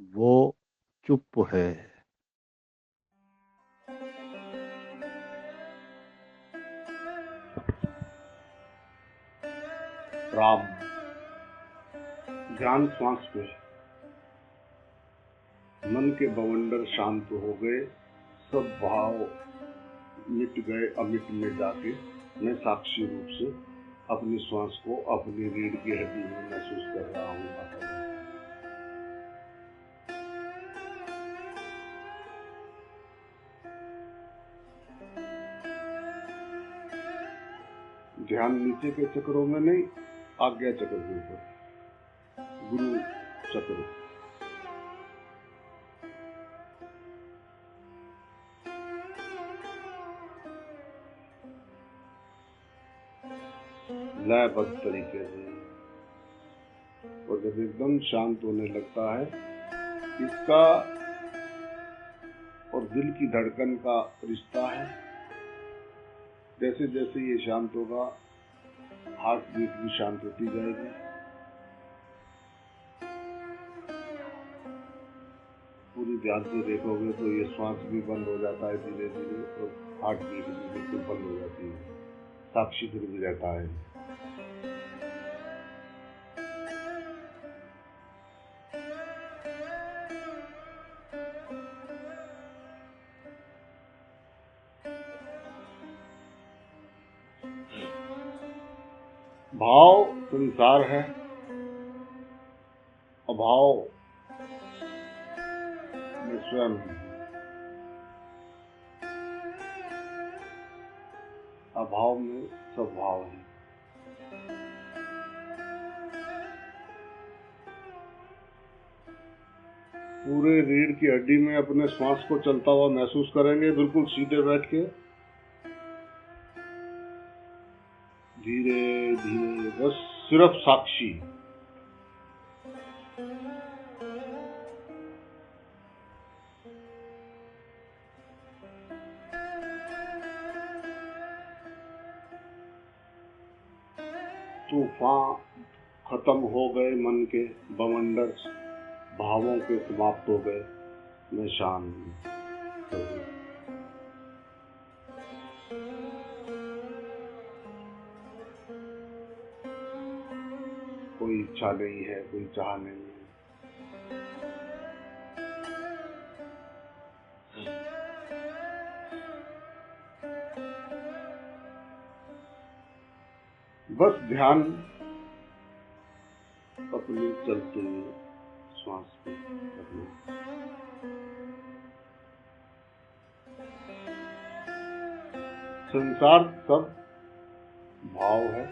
वो चुप है। राम। ध्यान श्वास पे। मन के बवंडर शांत हो गए, सब भाव मिट गए। अमिट में जाके मैं साक्षी रूप से अपनी श्वास को अपनी रीढ़ की हड्डी में महसूस कर रहा हूँ। ध्यान नीचे के चक्रों में नहीं, आज्ञा चक्र के ऊपर, गुरु चक्र। लयबद्ध तरीके से। और जब एकदम शांत होने लगता है, इसका और दिल की धड़कन का रिश्ता है। जैसे जैसे ये शांत होगा, हार्ट बीट भी शांत होती जाएगी। पूरी ध्यान से देखोगे तो ये श्वास भी बंद हो जाता है धीरे धीरे, और हार्ट बीट भी बिल्कुल बंद हो जाती है। साक्षी फिर भी रहता है। भाव संसार है, अभाव में स्वयं। अभाव में सब भाव है। पूरे रीढ़ की हड्डी में अपने श्वास को चलता हुआ महसूस करेंगे, बिल्कुल सीधे बैठ के धीरे धीरे, बस सिर्फ साक्षी। तूफान खत्म हो गए, मन के बवंडर भावों के समाप्त हो गए। मैं शांत हो गई। कोई इच्छा नहीं है, कोई चाह नहीं है। बस ध्यान अपने चलते हुए श्वास पे अपने। संसार सब भाव है।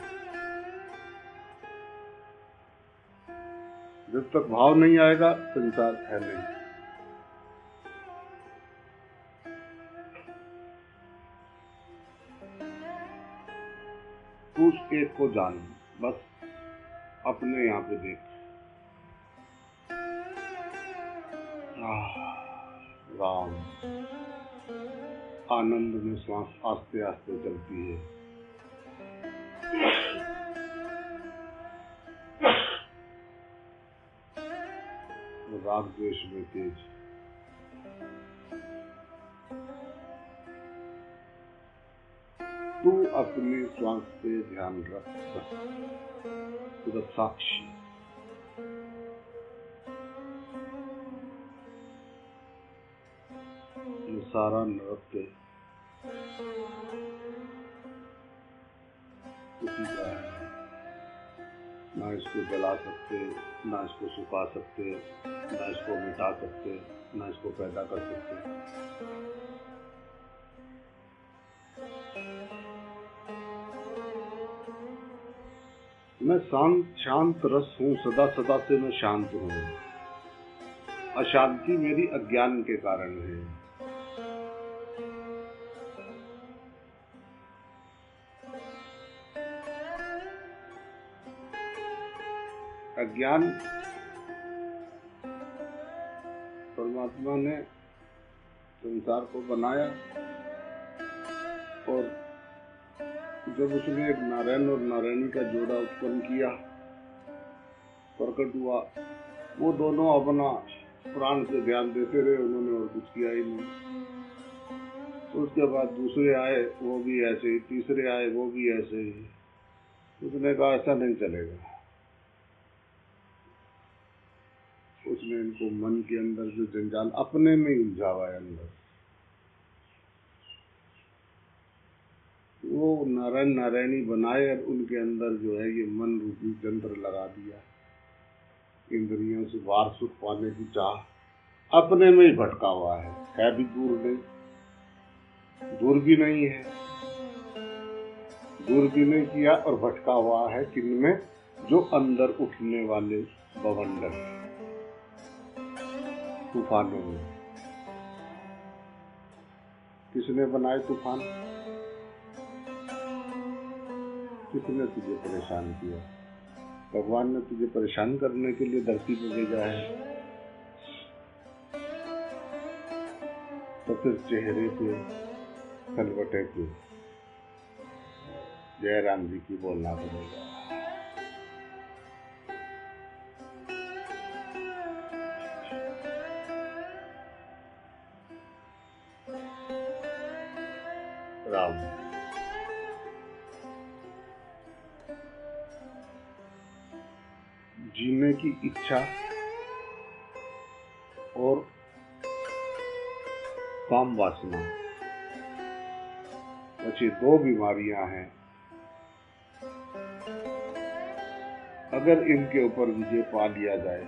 जब तक भाव नहीं आएगा, संसार है नहीं। उस एक को जान, बस अपने यहाँ पे देख। राम। आनंद में श्वास आस्ते आस्ते चलती है। राग द्वेष में तेज। तू अपने श्वास पे ध्यान रख, बस सिर्फ साक्षी। ये सारा नृत्य उसी का है। ना इसको जला सकते, ना इसको सुखा सकते, ना इसको मिटा सकते, ना इसको पैदा कर सकते। मैं शांत रस हूँ, सदा सदा से मैं शांत हूँ। अशांति मेरी अज्ञान के कारण है। अज्ञान परमात्मा ने संसार को बनाया, और जब उसने एक नारायण और नारायणी का जोड़ा उत्पन्न किया, प्रकट हुआ, वो दोनों अपना प्राण से ध्यान देते रहे उन्होंने और कुछ किया ही नहीं। उसके बाद दूसरे आए वो भी ऐसे ही, तीसरे आए वो भी ऐसे ही। उसने कहा ऐसा नहीं चलेगा। उसने इनको मन के अंदर जो जंजाल अपने में ही उलझावा है अंदर, वो नारायण नारायणी बनाए और उनके अंदर जो है ये मन रूपी यंत्र लगा दिया। इंद्रियों से बाहर सुख पाने की चाह अपने में ही भटका हुआ है भी दूर नहीं, दूर भी नहीं है, दूर भी नहीं किया और भटका हुआ है किनमें? जो अंदर उठने वाले बवंडर तूफानों में। किसने बनाए तूफान? किसने तुझे परेशान किया? भगवान ने तुझे परेशान करने के लिए धरती पे भेजा है। तो फिर चेहरे पे खलबटे पे जय राम जी की बोलना पड़ेगा। राम जीने की इच्छा और काम वासना, ऐसी दो बीमारियां हैं। अगर इनके ऊपर विजय पा लिया जाए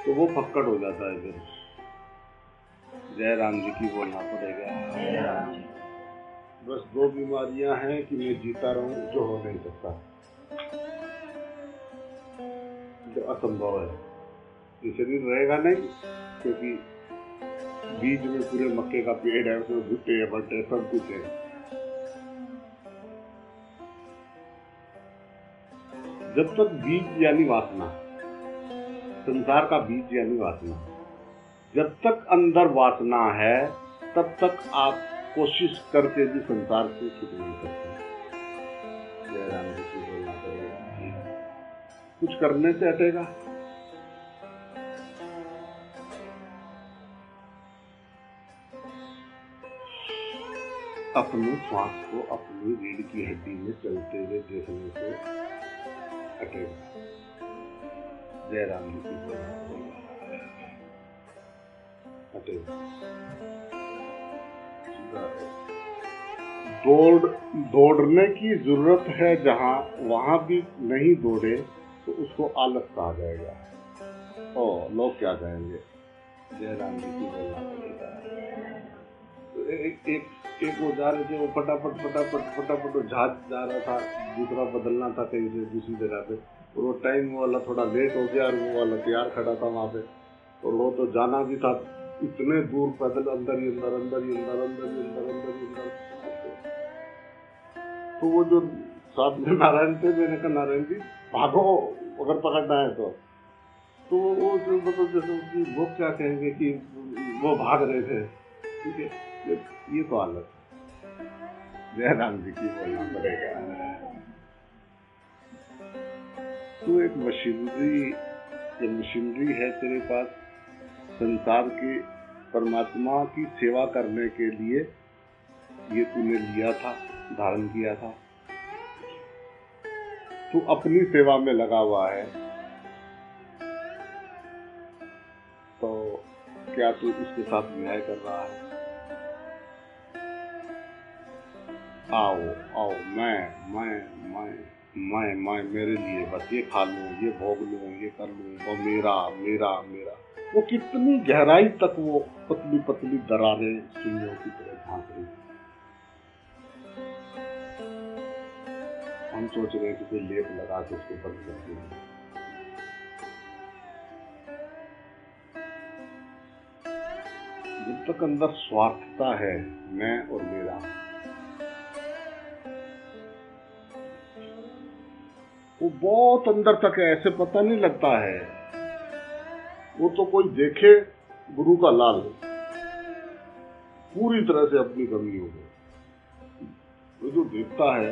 तो वो फक्कड़ हो जाता है। फिर जय राम जी की बोलना पड़ेगा। बस दो बीमारियां हैं कि मैं जीता रहूं, जो हो नहीं सकता, जो असंभव है। ये शरीर रहेगा नहीं, क्योंकि बीज में पूरे मक्के का पेड़ है, उसमें भुट्टे है, बट्टे सब कुछ है। जब तक बीज यानी वासना, संसार का बीज यानी वासना, जब तक अंदर वासना है तब तक आप कोशिश करके भी संसार से छूट नहीं सकते। जय राम जी की बोलना पड़ेगा। कुछ करने से हटेगा? अपने श्वास को अपनी रीढ़ की हड्डी में चलते हुए देखने से हटेगा। जय राम जी की बोलना पड़ेगा। हटेगा। दौड़ने की जरूरत है जहां, वहां भी नहीं दौड़े तो उसको आलस कहा जाएगा। ओ लोग क्या कहेंगे? जय राम जी की बोलना पड़ेगा। एक वो जा रहे थे, वो फटाफट जहाज जा रहा था, दूसरा बदलना था कहीं से दूसरी जगह पे, और वो टाइम वाला थोड़ा लेट हो गया और वो वाला तैयार खड़ा था वहां पे, और वो तो जाना भी था इतने दूर पैदल, अंदर ही अंदर। तो वो जो साथ में नारायण थे, मैंने कहा नारायण जी भागो अगर पकड़ना है तो वो जो मतलब जैसे वो क्या कहेंगे कि वो भाग रहे थे। ठीक है, ये तो हालत है। जय राम जी की बोलना पड़ेगा। तो एक मशीनरी है तेरे पास, संसार के परमात्मा की सेवा करने के लिए ये तूने लिया था, धारण किया था। तू अपनी सेवा में लगा हुआ है, तो क्या तू इसके साथ न्याय कर रहा है? आओ मैं मेरे लिए बस ये खा लूं, ये भोग लूं, ये कर लूं, वो मेरा। वो कितनी गहराई तक वो पतली दरारें सुइयों की तरह झांक रही। हम सोच रहे हैं कि कोई लेप लगा के उसको बंद कर देंगे। जब तक अंदर स्वार्थता है, मैं और मेरा, वो बहुत अंदर तक है, ऐसे पता नहीं लगता है। वो तो कोई देखे गुरु का लाल पूरी तरह से अपनी कमी हो गई। वो जो देखता है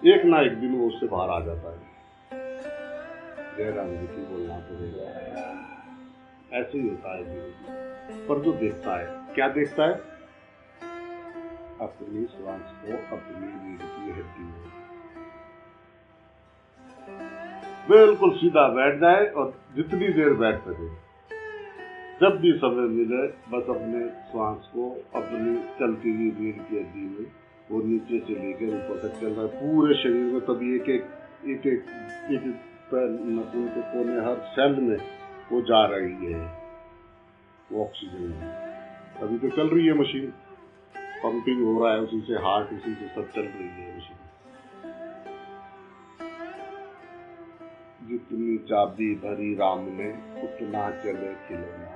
एक ना एक दिन वो उससे बाहर आ जाता है। जयराम जी की बोलना पड़ेगा, ऐसे ही होता है जीवन। पर जो देखता है, क्या देखता है? अपनी श्वास को अपनी रीढ़ की हड्डी में बिल्कुल सीधा बैठ जाए और जितनी देर बैठ सके, जब भी समय मिले बस अपने श्वास को अपनी चलती हुई रीढ़ की हड्डी में, वो नीचे से लेकर ऊपर तक चल रहा है पूरे शरीर में। तभी एक एक नसों के कोने, हर सेल में वो जा रही है वो ऑक्सीजन में। तभी तो चल रही है मशीन, पंपिंग हो रहा है, उसी से हार्ट, उसी से सब चल रही है मशीन। जितनी चाबी भरी राम ने उतना चले खिलौना।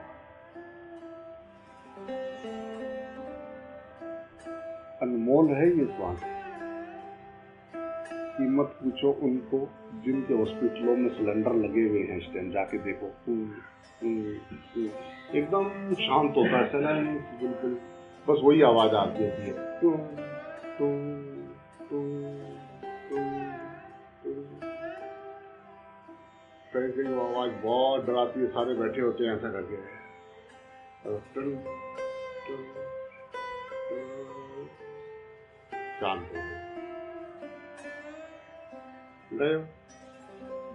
अनमोल है ये श्वास। कीमत पूछो उनको जिनके हॉस्पिटलों में सिलेंडर लगे हुए हैं इस टाइम, जाके देखो एकदम शांत होता है सिलेंडर, बिल्कुल बस वही आवाज आती होती है, कहीं कहीं वो आवाज बहुत डराती है, सारे बैठे होते हैं ऐसा करके, शांत हो गए।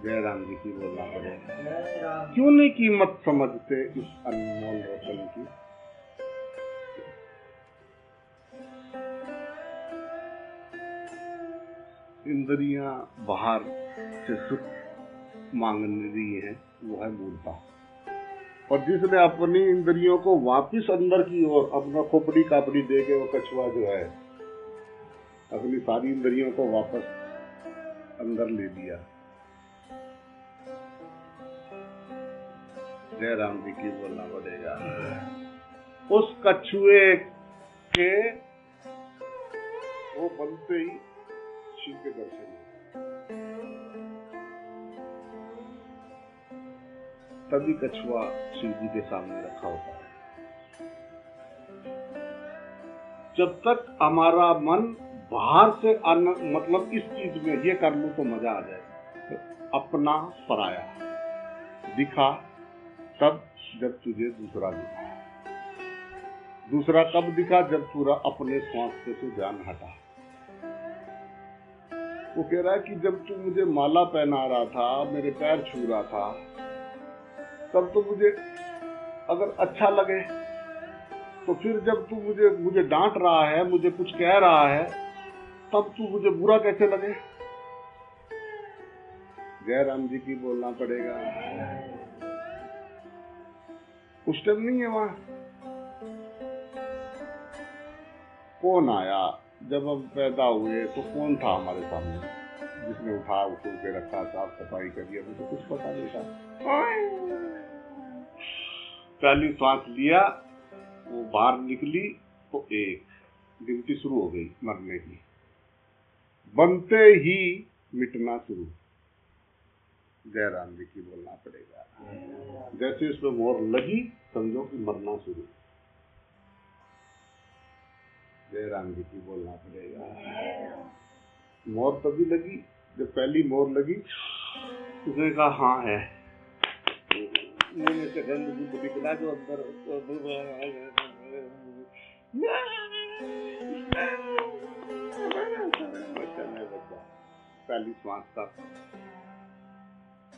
जयराम जी की बोलना पड़ेगा, क्यों नहीं कीमत समझते इस अनमोल रतन की? इंद्रियां बाहर से सुख मांगने रही है, वो है मूर्ता। और जिसने अपनी इंद्रियों को वापिस अंदर की ओर अपना खोपड़ी कापड़ी दे के, वो कछुआ जो है अपनी सारी इंद्रियों को वापस अंदर ले लिया। जयराम जी की बोलना पड़ेगा, उस कछुए के वो बनते ही शिव के दर्शन, तभी कछुआ शिव जी के सामने रखा होता है। जब तक हमारा मन बाहर से मतलब इस चीज में ये कर लूं तो मजा आ जाए, अपना पराया दिखा तब जब तुझे दूसरा दिखा। दूसरा कब दिखा? जब पूरा अपने श्वास से ध्यान हटा। वो कह रहा है कि जब तू मुझे माला पहना रहा था, मेरे पैर छू रहा था, तब तो मुझे अगर अच्छा लगे, तो फिर जब तू मुझे डांट रहा है, मुझे कुछ कह रहा है, तब तू मुझे बुरा कैसे लगे? जयराम जी की बोलना पड़ेगा, उस टाइम नहीं है वहां। कौन आया? जब हम पैदा हुए तो कौन था हमारे सामने जिसने उठा के रखा, साफ सफाई करी? अभी तो कुछ पता नहीं था। पहली सांस लिया, वो बाहर निकली तो एक गिनती शुरू हो गई मरने की, बनते ही मिटना शुरू। जयराम जी की बोलना पड़ेगा, जैसे इसमें मोहर लगी समझो कि मरना शुरू। जयराम जी की बोलना पड़ेगा, मोहर तभी लगी जब पहली मोहर लगी, उसने कहा हाँ है, मुझे गंद निकला जो अंदर पहली श्वास का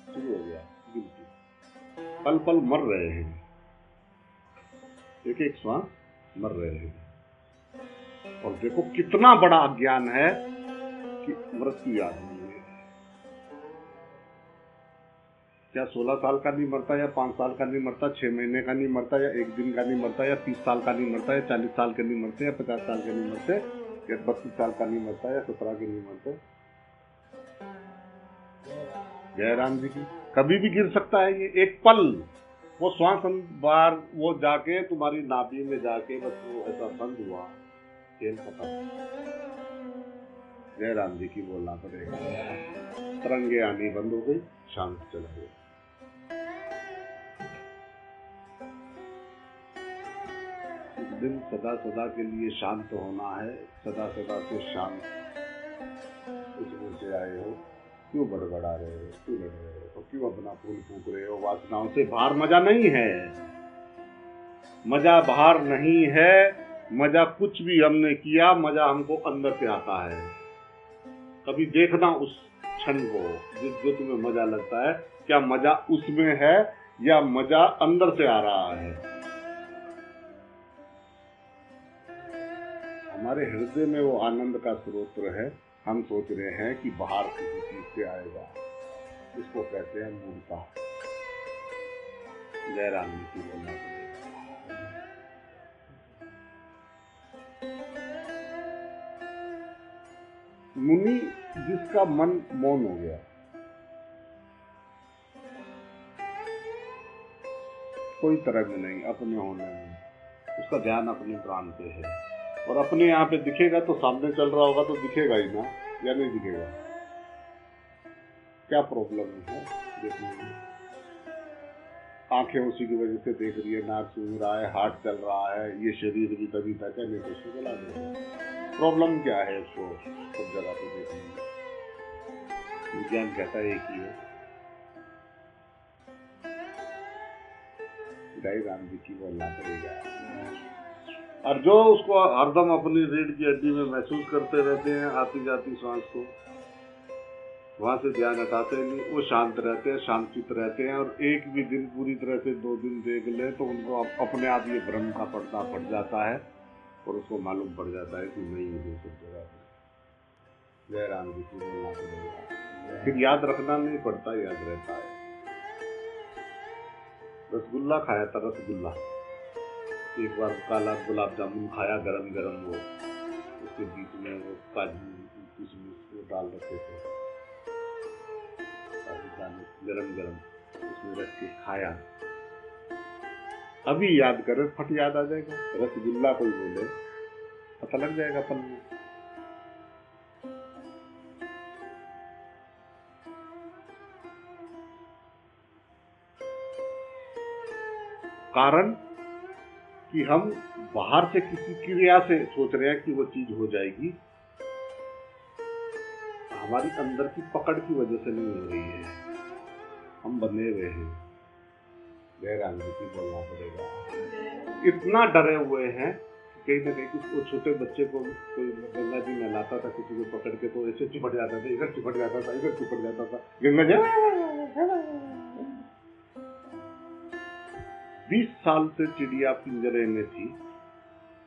शुरू हो गया गिनती। पल पल मर रहे हैं, एक एक श्वास मर रहे हैं। और देखो कितना बड़ा अज्ञान है कि मृत्यु याद नहीं है। क्या 16 साल का नहीं मरता, या 5 साल का नहीं मरता, 6 महीने का नहीं मरता, या 1 दिन का नहीं मरता, या 30 साल का नहीं मरता, या 40 साल के नहीं मरते, या 50 साल के नहीं मरते, या 32 साल का नहीं मरता, या 17 के नहीं मरते? जयराम जी की कभी भी गिर सकता है ये एक पल। वो श्वास बार वो जाके तुम्हारी नाभि में जाके बस वो ऐसा बंद हुआ, खेल खत्म। जयराम जी की बोलना पड़ेगा, तरंगे आनी बंद हो गई, शांत चला गया। इस दिन सदा सदा के लिए शांत होना है, सदा सदा से शांत उसमें से आए हो, क्यों बड़बड़ा रहे हो, क्यों लड़ रहे हो, क्यों अपना फूल फूक रहे हो वासनाओं से? बाहर मजा नहीं है, मजा बाहर नहीं है। मजा कुछ भी हमने किया, मजा हमको अंदर से आता है। कभी देखना उस क्षण को, जो तुम्हें मजा लगता है, क्या मजा उसमें है या मजा अंदर से आ रहा है? हमारे हृदय में वो आनंद का स्रोत है। हम सोच रहे हैं कि बाहर किसी चीज से आएगा। इसको कहते हैं मूर्खता। जयराम जी की बोलना पड़ेगा। मुनि जिसका मन मौन हो गया, कोई तरंग नहीं अपने होने में, उसका ध्यान अपने प्राण पे है, और अपने यहाँ पे दिखेगा तो सामने चल रहा होगा तो दिखेगा ही ना, या नहीं दिखेगा? क्या प्रॉब्लम है देखने में? आंखें उसी की वजह से देख रही है, नाक सूंघ रहा है, हार्ट चल रहा है, ये शरीर भी तभी तक है, नहीं तो उसको जला देगा। प्रॉब्लम क्या है उसको सब जगह पे देखने में? विज्ञान कहता है एक ही है, राम जी की बोलना पड़ेगा। और जो उसको हरदम अपनी रीढ़ की हड्डी में महसूस करते रहते हैं आती जाती सांस को, वहां से ध्यान हटाते नहीं, वो शांत रहते हैं, शांतित रहते हैं। और एक भी दिन पूरी तरह से 2 दिन देख ले तो उनको अपने आप ये भ्रम का पर्दा पड़ जाता है, और उसको मालूम पड़ जाता है कि नहीं है सब जगह। जय राम जी की बोलना पड़ेगा। फिर याद रखना नहीं पड़ता, याद रहता है। रसगुल्ला खाया था, रसगुल्ला एक बार काला गुलाब जामुन खाया, गरम गरम, वो उसके बीच में वो काजू किशमिश वो डाल रखे थे, गरम गरम उसमें रख के खाया। अभी याद करे फट याद आ जाएगा। रसगुल्ला कोई बोले पता लग जाएगा पल में। कारण कि हम बाहर से किसी क्रिया से सोच रहे हैं कि वो चीज हो जाएगी, हमारी अंदर की पकड़ की वजह से नहीं हो रही है, हम बने हुए हैं। जयराम जी की बोलना पड़ेगा। इतना डरे हुए हैं कहीं ना कहीं। वो छोटे बच्चे को कोई गंगा जी नहलाता था, किसी को पकड़ के तो ऐसे चिपट जाता था, इधर चिपट जाता था, इधर चिपट जाता था। गंगा जी 20 साल से चिड़िया पिंजरे में थी।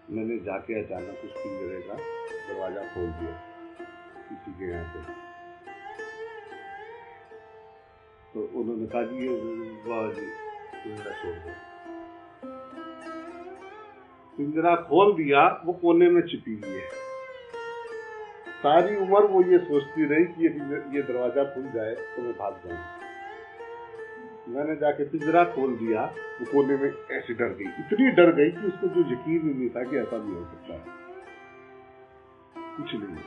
मैंने जाके अचानक उस पिंजरे का दरवाजा खोल दिया किसी के यहाँ पे, तो उन्होंने कहा जी वाह जी पिंजरा छोड़ दो। पिंजरा खोल दिया, वो कोने में छिपी हुई है। सारी उम्र वो ये सोचती रही कि ये दरवाजा खुल जाए तो मैं भाग जाऊंगी। मैंने जाके पिंजरा खोल दिया, वो कोने में ऐसे डर गई, इतनी डर गई कि उसको जो यकीन ही नहीं था कि ऐसा भी हो सकता है। कुछ नहीं।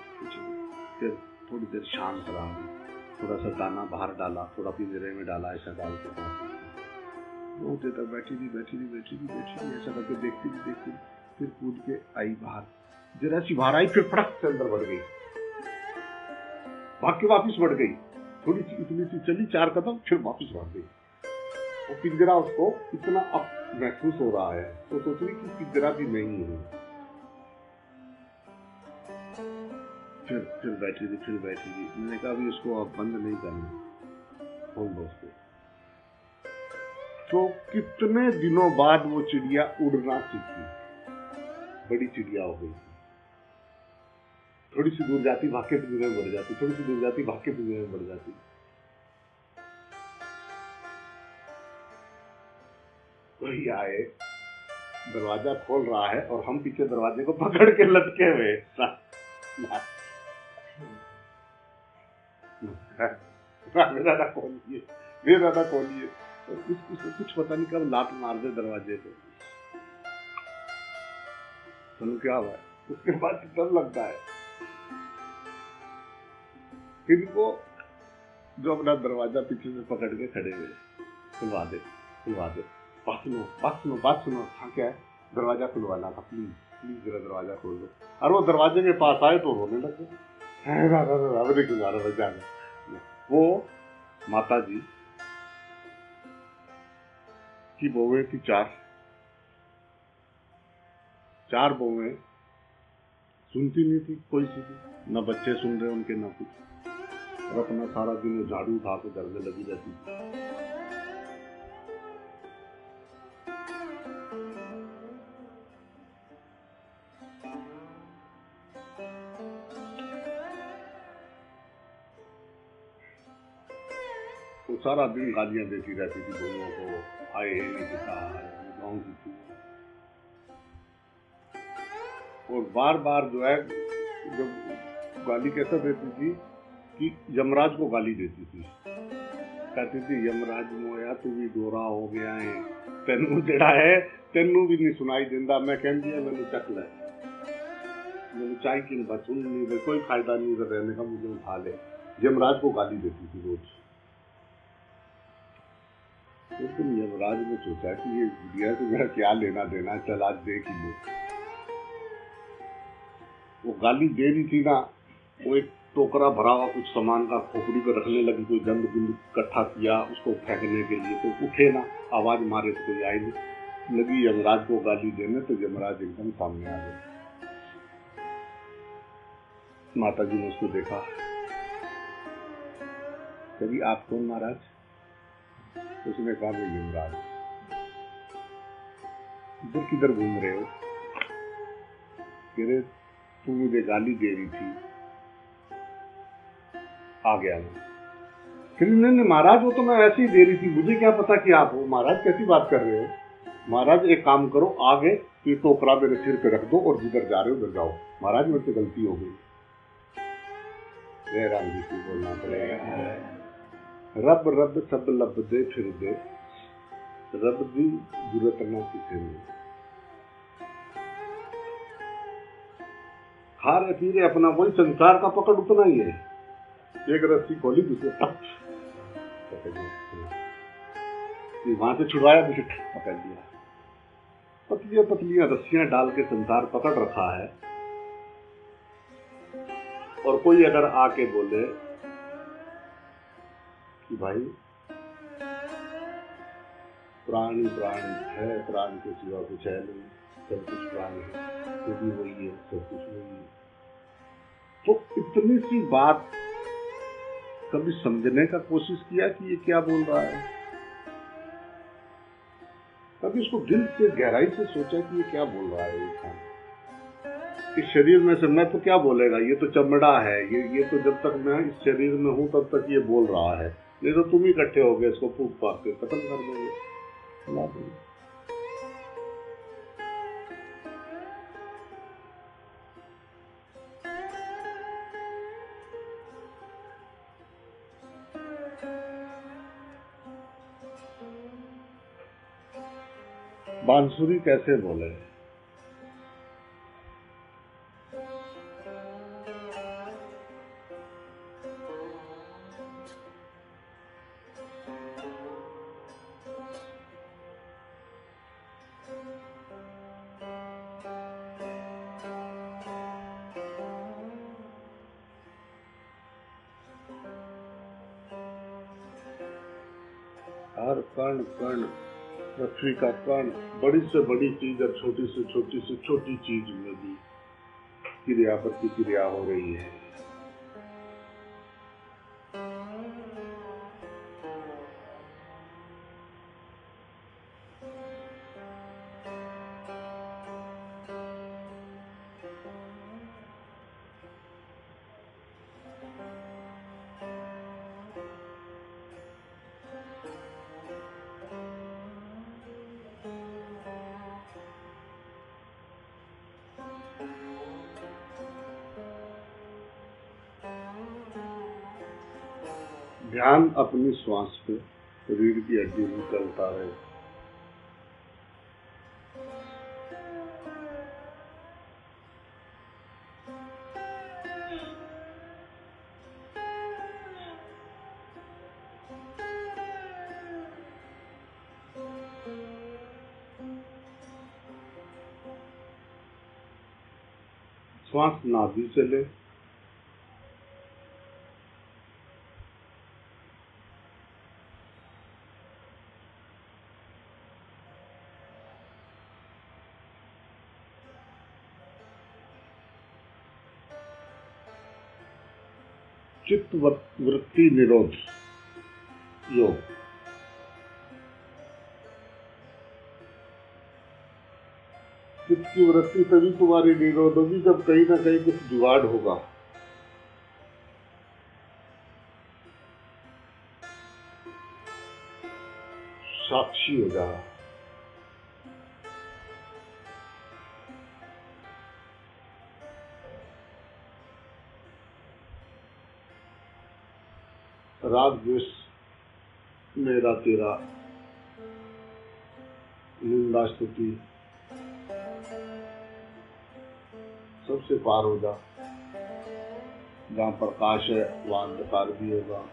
फिर थोड़ी देर शांत रहा, थोड़ा सा दाना बाहर डाला, थोड़ा पिंजरे में डाला, ऐसा डाल के बहुत देर तक बैठी रही, ऐसा करके देखती रही। फिर कूद के आई बाहर, जरा सी बाहर आई, फिर फटक से अंदर बढ़ गई, भाग के वापिस बढ़ गई। थोड़ी सी इतनी सी चली 4 कदम, फिर वापिस भाग गई। वो पिंजरा उसको इतना अब महसूस हो रहा है, तो सोच रही कि पिंजरा भी नहीं है। फिर बैठी रही। मैंने कहा अभी इसको आप बंद नहीं करना, खोल दो उसको। तो कितने दिनों बाद वो चिड़िया उड़ना सीखी, बड़ी चिड़िया हो गई। थोड़ी सी दूर जाती, भाग के पिंजरे में बढ़ जाती, थोड़ी सी दूर जाती, भाग के पिंजरे में बढ़ जाती। कोई आए, दरवाजा खोल रहा है और हम पीछे दरवाजे को पकड़ के लटके हुए। मेरा खोलिए। उसको कुछ पता नहीं कब लात मार दे दरवाजे पे, तो क्या हुआ? उसके बाद डर लगता है। इनको जो अपना दरवाजा पीछे से पकड़ के खड़े हुए, खुलवा दे। बात सुनो। हाँ क्या है? दरवाजा खुलवाना था, प्लीज जरा दरवाजा खोल दो। और वो दरवाजे के पास आए तो रोने लग गए। वो माता जी की बहुएं थी चार बहुएं, सुनती नहीं थी कोई सी भी, न बच्चे सुन रहे उनके न कुछ, और अपना सारा दिन झाड़ू उठा के घर में लगी रहती थी। वो सारा दिन गालियां देती रहती थी बहुओं को, आए है नहीं पिता, गाँव की थी। और बार बार जो है जब गाली कैसे देती थी कि यमराज को गाली देती थी, कहती थी यमराज मोया तू भी गोरा हो गया है, तेनू जड़ा है तेनू भी नहीं सुनाई देंदा, मैं कहती है मैंने चक लै, मैंने चाय की सुन नहीं, कोई फायदा नहीं रहने का, मुझे उठा ले। यमराज को गाली देती थी रोज। एक दिन यमराज ने सोचा कि ये गुड़िया से मेरा क्या लेना देना, चल आज देख ही लो। वो गाली दे रही थी ना, वो एक टोकरा भरा हुआ कुछ सामान का खोपड़ी पे रखने लगी, कोई गंद गुंद इकट्ठा किया उसको फेंकने के लिए, तो उठे ना, आवाज मारे तो कोई आई नहीं, लगी यमराज को गाली देने, तो यमराज एकदम सामने आ गए। माता जी ने उसको देखा, कभी आप कौन महाराज? उसने कहा मैं यमराज। इधर किधर घूम रहे हो? कह रहे तू मुझे गाली दे रही थी, आ गया मैं। फिर नहीं महाराज वो तो मैं ऐसे ही दे रही थी, मुझे क्या पता कि आप हो। महाराज कैसी बात कर रहे हो? महाराज एक काम करो, आगे ये टोकरा मेरे सिर पे रख दो और जिधर जा रहे हो उधर जाओ। महाराज मेरे से गलती हो गई। जय राम जी की बोलना पड़ेगा। रब रब सब लब दे फिर दे, रब दी जरूरत ना किसी में। खा रहे पी रहे अपना, वही संसार का पकड़ उतना ही है। एक रस्सी खोली दूसरे टप वहां से छुड़वाया, दूसरे पकड़ लिया। पतलियां पतलियां रस्सियां डाल के संसार पकड़ रखा है। और कोई अगर आके बोले कि भाई प्राणी प्राणी है, प्राण के सिवा कुछ है नहीं, सब कुछ प्राणी है, तो भी वही है, सब कुछ वही है, तो इतनी सी बात कभी समझने का कोशिश किया कि ये क्या बोल रहा है? कभी इसको दिल से गहराई से सोचा कि ये क्या बोल रहा है इंसान? इस शरीर में से मैं तो क्या बोलेगा, ये तो चमड़ा है, ये तो जब तक मैं इस शरीर में हूं तब तक ये बोल रहा है, नहीं तो तुम ही इकट्ठे हो गए इसको फूट फाट के खत्म कर दोगे। बांसुरी कैसे बोले? हर कण कण, पृथ्वी का कण, बड़ी से बड़ी चीज और छोटी से छोटी चीज में भी क्रिया प्रतिक्रिया हो रही है। ध्यान अपनी श्वास पे, रीढ़ की हड्डी में चलता है। श्वास नाभि से ले, चित्त वृत्ति निरोध योग। चित्त की वृत्ति तभी तुम्हारी निरोध होगी जब कहीं ना कहीं कुछ जुगाड़ होगा। साक्षी हो जा। राग द्वेष मेरा तेरा निंदा स्तुति सबसे पार हो जा। जहाँ प्रकाश है वहाँ अंधकार भी होगा,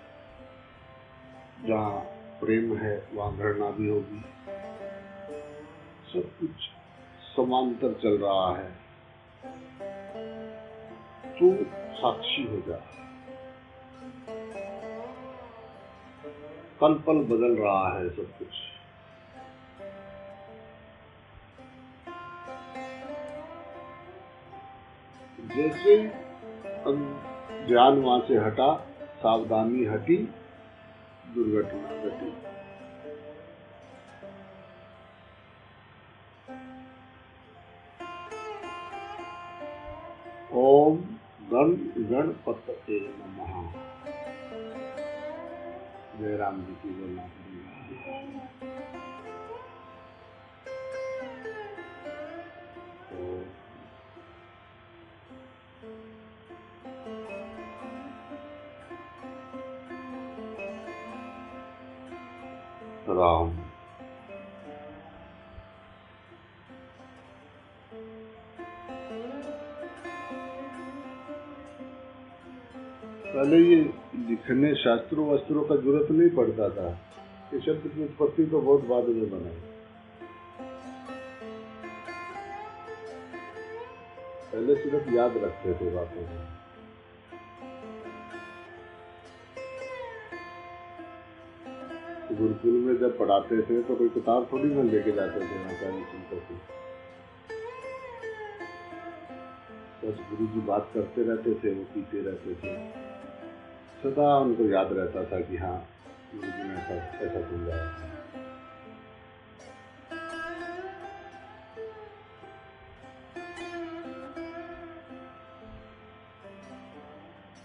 जहाँ प्रेम है वहाँ घृणा भी होगी। सब कुछ समांतर चल रहा है। तू साक्षी हो जा। पल पल बदल रहा है सब कुछ। जैसे ध्यान वहां से हटा, सावधानी हटी, दुर्घटना घटी। ओम गण गणपतये नमः। जय राम जी की बोलना पड़ेगा। राम पहले ये लिखने शास्त्रों वस्त्रों का जरूरत नहीं पड़ता था। ये शब्द की उत्पत्ति तो बहुत बाद में बनाई। पहले सिर्फ याद रखते थे बातों को। गुरुकुल में जब पढ़ाते थे तो कोई किताब थोड़ी में लेके जाते थे आचार्य सुनते थे। बस गुरु जी बात करते रहते थे, वो पीते रहते थे। सदा उनको याद रहता था कि हाँ गुरु जी ने ऐसा समझाया था।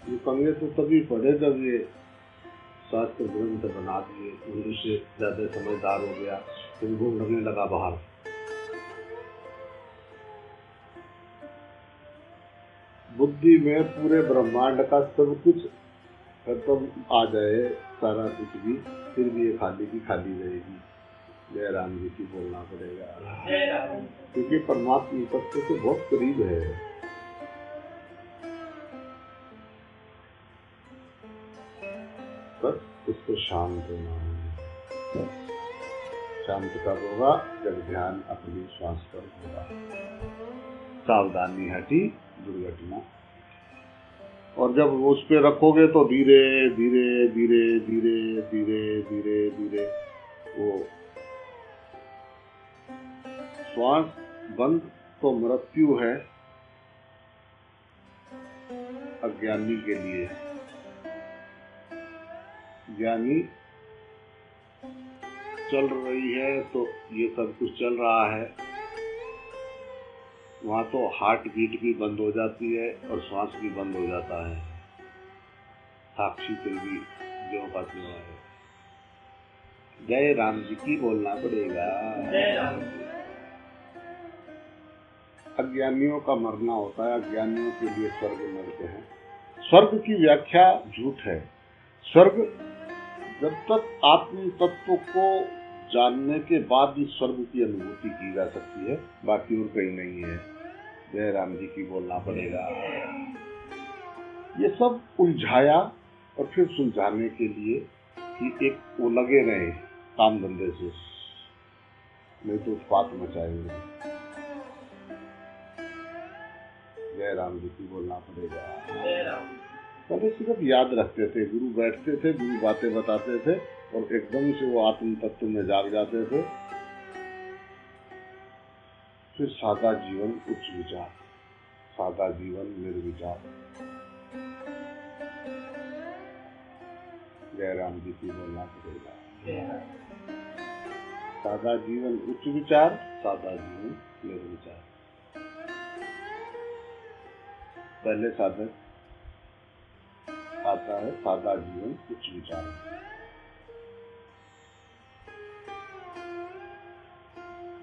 ये पंगे तो तभी पढ़े जब ये शास्त्र ग्रंथ बना दिए, गुरु से ज्यादा समझदार हो गया, फिर घूमने लगा बाहर। बुद्धि में पूरे ब्रह्मांड का सब कुछ खत्म आ जाए, सारा कुछ भी, फिर भी ये खाली की खाली रहेगी। जय राम जी की बोलना पड़ेगा, क्योंकि परमात्मा तत्व से बहुत करीब है। बस उसको शांत होना है। शांत कब होगा? जब ध्यान अपनी श्वास पर होगा, सावधानी हटी, दुर्घटना। और जब उस पे रखोगे तो धीरे धीरे धीरे धीरे धीरे धीरे धीरे वो श्वास बंद तो मृत्यु है अज्ञानी के लिए। ज्ञानी चल रही है तो ये सब कुछ चल रहा है, वहां तो हार्ट बीट भी बंद हो जाती है और श्वास भी बंद हो जाता है। साक्षी फिर भी जो का त्यों है। जय राम जी की बोलना पड़ेगा। अज्ञानियों का मरना होता है, अज्ञानियों के लिए स्वर्ग मरते हैं। स्वर्ग की व्याख्या झूठ है। स्वर्ग जब तक आत्म तत्व को जानने के बाद ही स्वर्ग की अनुभूति की जा सकती है, बाकी और कहीं नहीं है। जय राम जी की बोलना पड़ेगा। ये सब उलझाया और फिर सुलझाने के लिए कि एक वो लगे रहे काम धंधे से, नहीं तो उत्पात मचाएंगे। जय राम जी की बोलना पड़ेगा। पहले सिर्फ याद रखते थे, गुरु बैठते थे, गुरु बातें बताते थे और एकदम से वो आत्म तत्व में जाग जाते थे। फिर सादा जीवन उच्च विचार, सादा जीवन निर्विचार। जयराम जी की बोलना पड़ेगा। सादा जीवन उच्च विचार, सादा जीवन निर्विचार। पहले साधक आता है सादा जीवन उच्च विचार।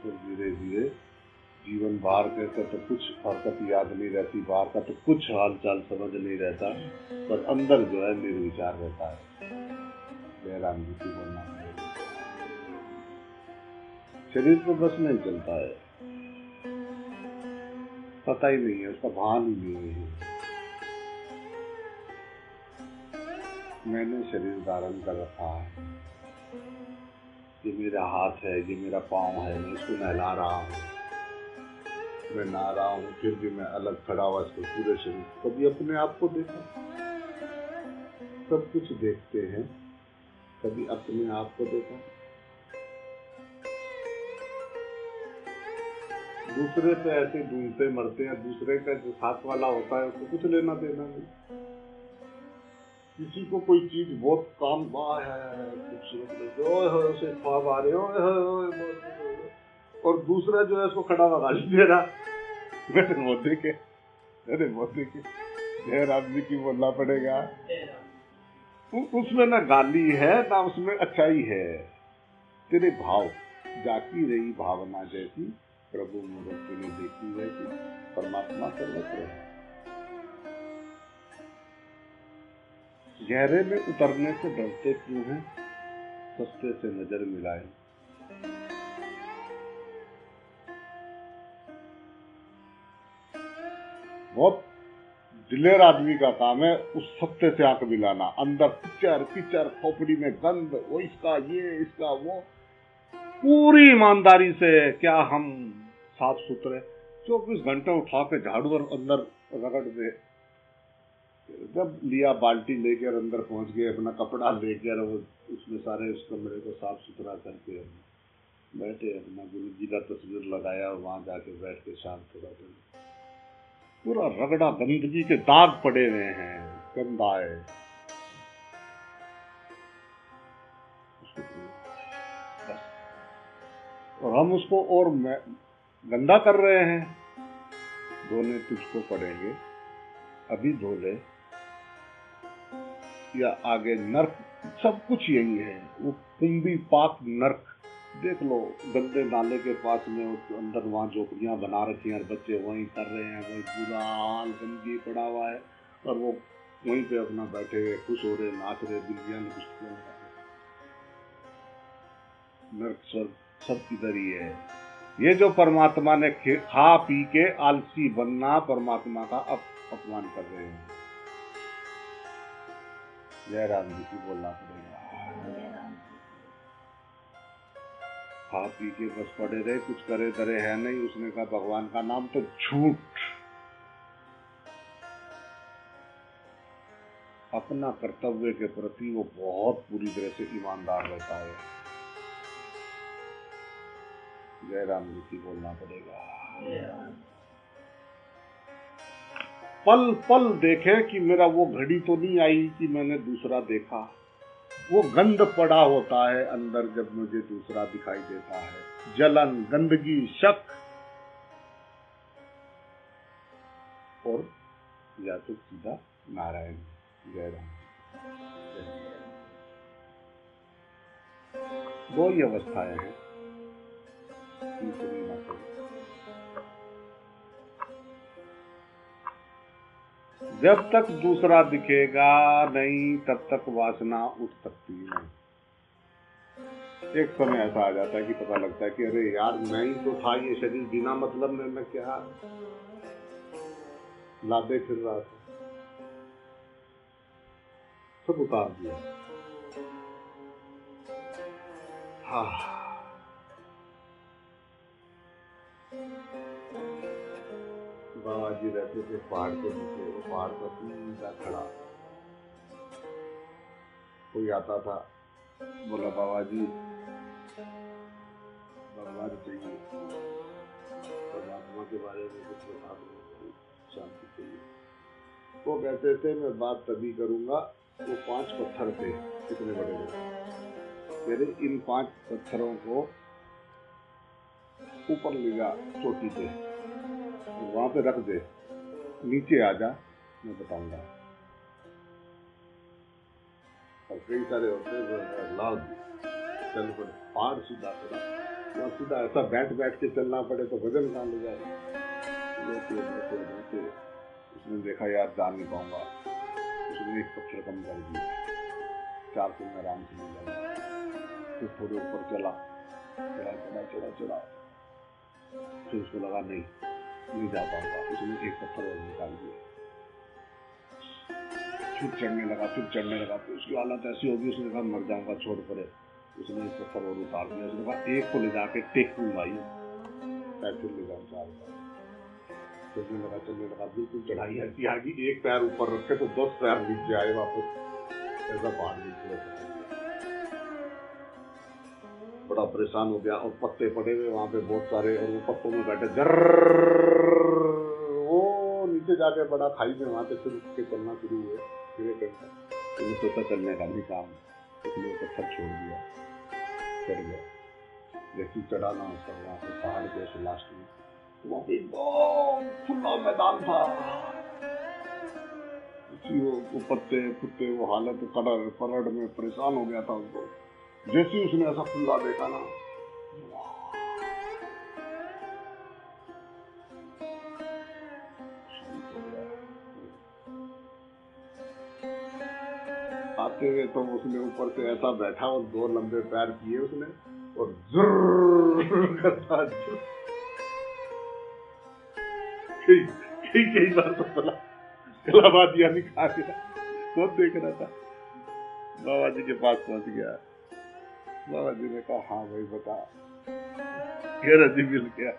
फिर धीरे धीरे जीवन बाहर का तो कुछ हरकत याद नहीं रहती, बाहर का तो कुछ हालचाल समझ नहीं रहता, पर अंदर जो है निर्विचार रहता है। जयराम जी की बोलना पड़ेगा। शरीर तो बस नहीं चलता है, पता ही नहीं है, उसका भान ही नहीं है। मैंने शरीर धारण कर रखा है, ये मेरा हाथ है, ये मेरा पाँव है, मैं इसको नहला रहा हूँ, मैं नहा रहा हूँ, फिर भी मैं अलग खड़ा हुआ इसको पूरे शरीर। कभी अपने आप को देखा? सब कुछ देखते हैं, कभी अपने आप को देखा? दूसरे पे ऐसे ढूंढते मरते हैं, दूसरे का जो साथ वाला होता है उसको कुछ लेना देना नहीं। किसी को कोई चीज बहुत काम है, खूबसूरत लगती है, ओए होए उसे ख्वाब आ रहे हो, और दूसरा जो है उसको खड़ा हुआ गाली दे रहा। अरे वो देखे जयराम जी की बोलना पड़ेगा। उसमें ना गाली है ना उसमें अच्छाई है। तेरे भाव जाकी रही भावना जैसी, प्रभु मूर्ति ने देखी है कि परमात्मा सर्वत्र है। गहरे में उतरने से डरते क्यों हैं? सस्ते से नजर मिलाए। बहुत दिलेर आदमी का काम है उस सत्य से आंख मिलाना। अंदर किचर खोपड़ी में गंध, वो इसका ये इसका वो, पूरी ईमानदारी से क्या हम साफ सुथरे 24 घंटे उठा के झाड़ू और अंदर रगड़ दे। जब लिया बाल्टी लेकर अंदर पहुंच गए, अपना कपड़ा लेकर वो उसमें सारे उस कमरे को साफ सुथरा करके बैठे, अपना गुरु जी का तस्वीर लगाया और वहां जाके बैठ के शांत हो बैठे। पूरा रगड़ा गंदगी के दाग पड़े हुए हैं, गंदा है। और हम उसको और गंदा कर रहे हैं। धोने तुझको पड़ेंगे, अभी धो ले या आगे नर्क, सब कुछ यही है। वो कुंभी पाक नर्क देख लो, गंदे नाले के पास में अंदर वहाँ झोपड़ियाँ बना रखी हैं और बच्चे वहीं कर रहे हैं, वही बुरा हाल, गंदगी पड़ा हुआ है, और वो वहीं पे अपना बैठे हुए खुश हो रहे, नाच रहे, बिल्लियाँ ने कुछ किया। नर्क स्वर्ग सब इधर ही है। ये जो परमात्मा ने खा पी के आलसी बनना, परमात्मा का अपमान कर रहे हैं। जयराम जी की बोलना पड़ेगा। खा पी के बस पड़े रहे, कुछ करे धरे है नहीं। उसने कहा भगवान का नाम तो झूठ। अपना कर्तव्य के प्रति वो बहुत पूरी तरह से ईमानदार रहता है। जयराम जी की बोलना पड़ेगा। पल पल देखे कि मेरा वो घड़ी तो नहीं आई कि मैंने दूसरा देखा। वो गंध पड़ा होता है अंदर जब मुझे दूसरा दिखाई देता है। जलन, गंदगी, शक, और या तो सीधा नारायण। जयराम। दो ही अवस्थाएं हैं, तीसरी ना कोई। जब तक दूसरा दिखेगा नहीं तब तक वासना उठ सकती नहीं। एक समय ऐसा आ जाता है कि पता लगता है कि अरे यार मैं ही तो था, ये शरीर बिना मतलब में मैं क्या लादे फिर रहा था, सब उतार दिया। हाँ, बाबा जी रहते थे पहाड़ के नीचे, वो पहाड़ पर सीधा खड़ा। कोई आता था, बोला बाबा जी भगवान चाहिए, परमात्मा के बारे में कुछ बता दो, शांति चाहिए। वो कहते थे मैं बात तभी करूंगा वो 5 पत्थर थे, कितने बड़े बड़े। मेरे इन 5 पत्थरों को ऊपर ले जा चोटी पे, वहां पे रख दे, नीचे आ जा, मैं बताऊंगा। और कई सारे होते हैं लाल चल पर पहाड़ सीधा करा, सीधा ऐसा बैठ के चलना पड़े तो वजन कहाँ ले जाए। उसने देखा यार जा नहीं पाऊंगा, उसने एक पत्थर कम कर दिया, 4 दिन में आराम से मिल जाएगा। फिर थोड़े ऊपर चला, चढ़ा फिर उसको लगा नहीं जा पाऊंगा, उसने एक पत्थर और निकाल दिया। फिर चढ़ने लगा, फिर उसकी हालत ऐसी होगी, उसने कहा मर जाऊंगा छोड़ पड़े, उसने एक पत्थर और उतार दिया। उसने कहा एक को ले जाके टेकूंगा ही, फिर ले जाऊँ 4 बार। चलने लगा, बिल्कुल चढ़ाई ऐसी आगे, एक पैर ऊपर रखे तो 10 पैर नीचे आए वापस, ऐसा पहाड़ नीचे। बड़ा परेशान हो गया, और पत्ते पड़े हुए वहां पे बहुत सारे, और वो पत्तों में बैठे वो नीचे जाके बड़ा खाई में, वहां पे फिर उसके चलना शुरू हुए। फिर सोचा चलने का नहीं काम, इसलिए पत्थर छोड़ दिया, चढ़ गया। जैसे चढ़ा ना उसका, वहां पे पहाड़ के लास्ट में वहां पे एकदम खुला मैदान था, वो पत्ते पुत्ते वो हालत करड़ में परेशान हो गया था उसको। जैसे उसने ऐसा खुला देखा ना, आते हुए तो उसने ऊपर से ऐसा बैठा और 2 लंबे पैर किए उसने, और जुर्र करता कई बार तो कलाबादिया नहीं खा गया, बहुत देख रहा था। बाबा जी के पास पहुंच गया, बाबा जी ने कहा हाँ भाई बता। कह रहा जी मिल गया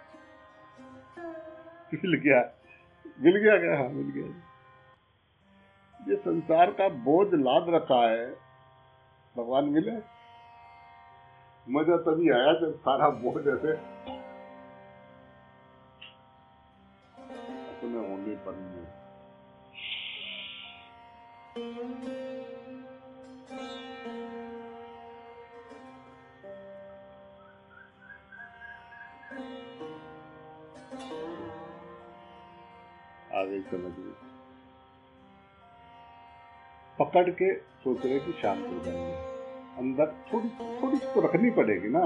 क्या? हाँ मिल गया। ये संसार का बोझ लाद रखा है, भगवान मिले। मजा तभी आया जब सारा बोझ ऐसे अपने होने पर आगे समझ गए। पकड़ के सोच रहे कि शांत हो जाएंगे, अंदर थोड़ी तो रखनी पड़ेगी ना,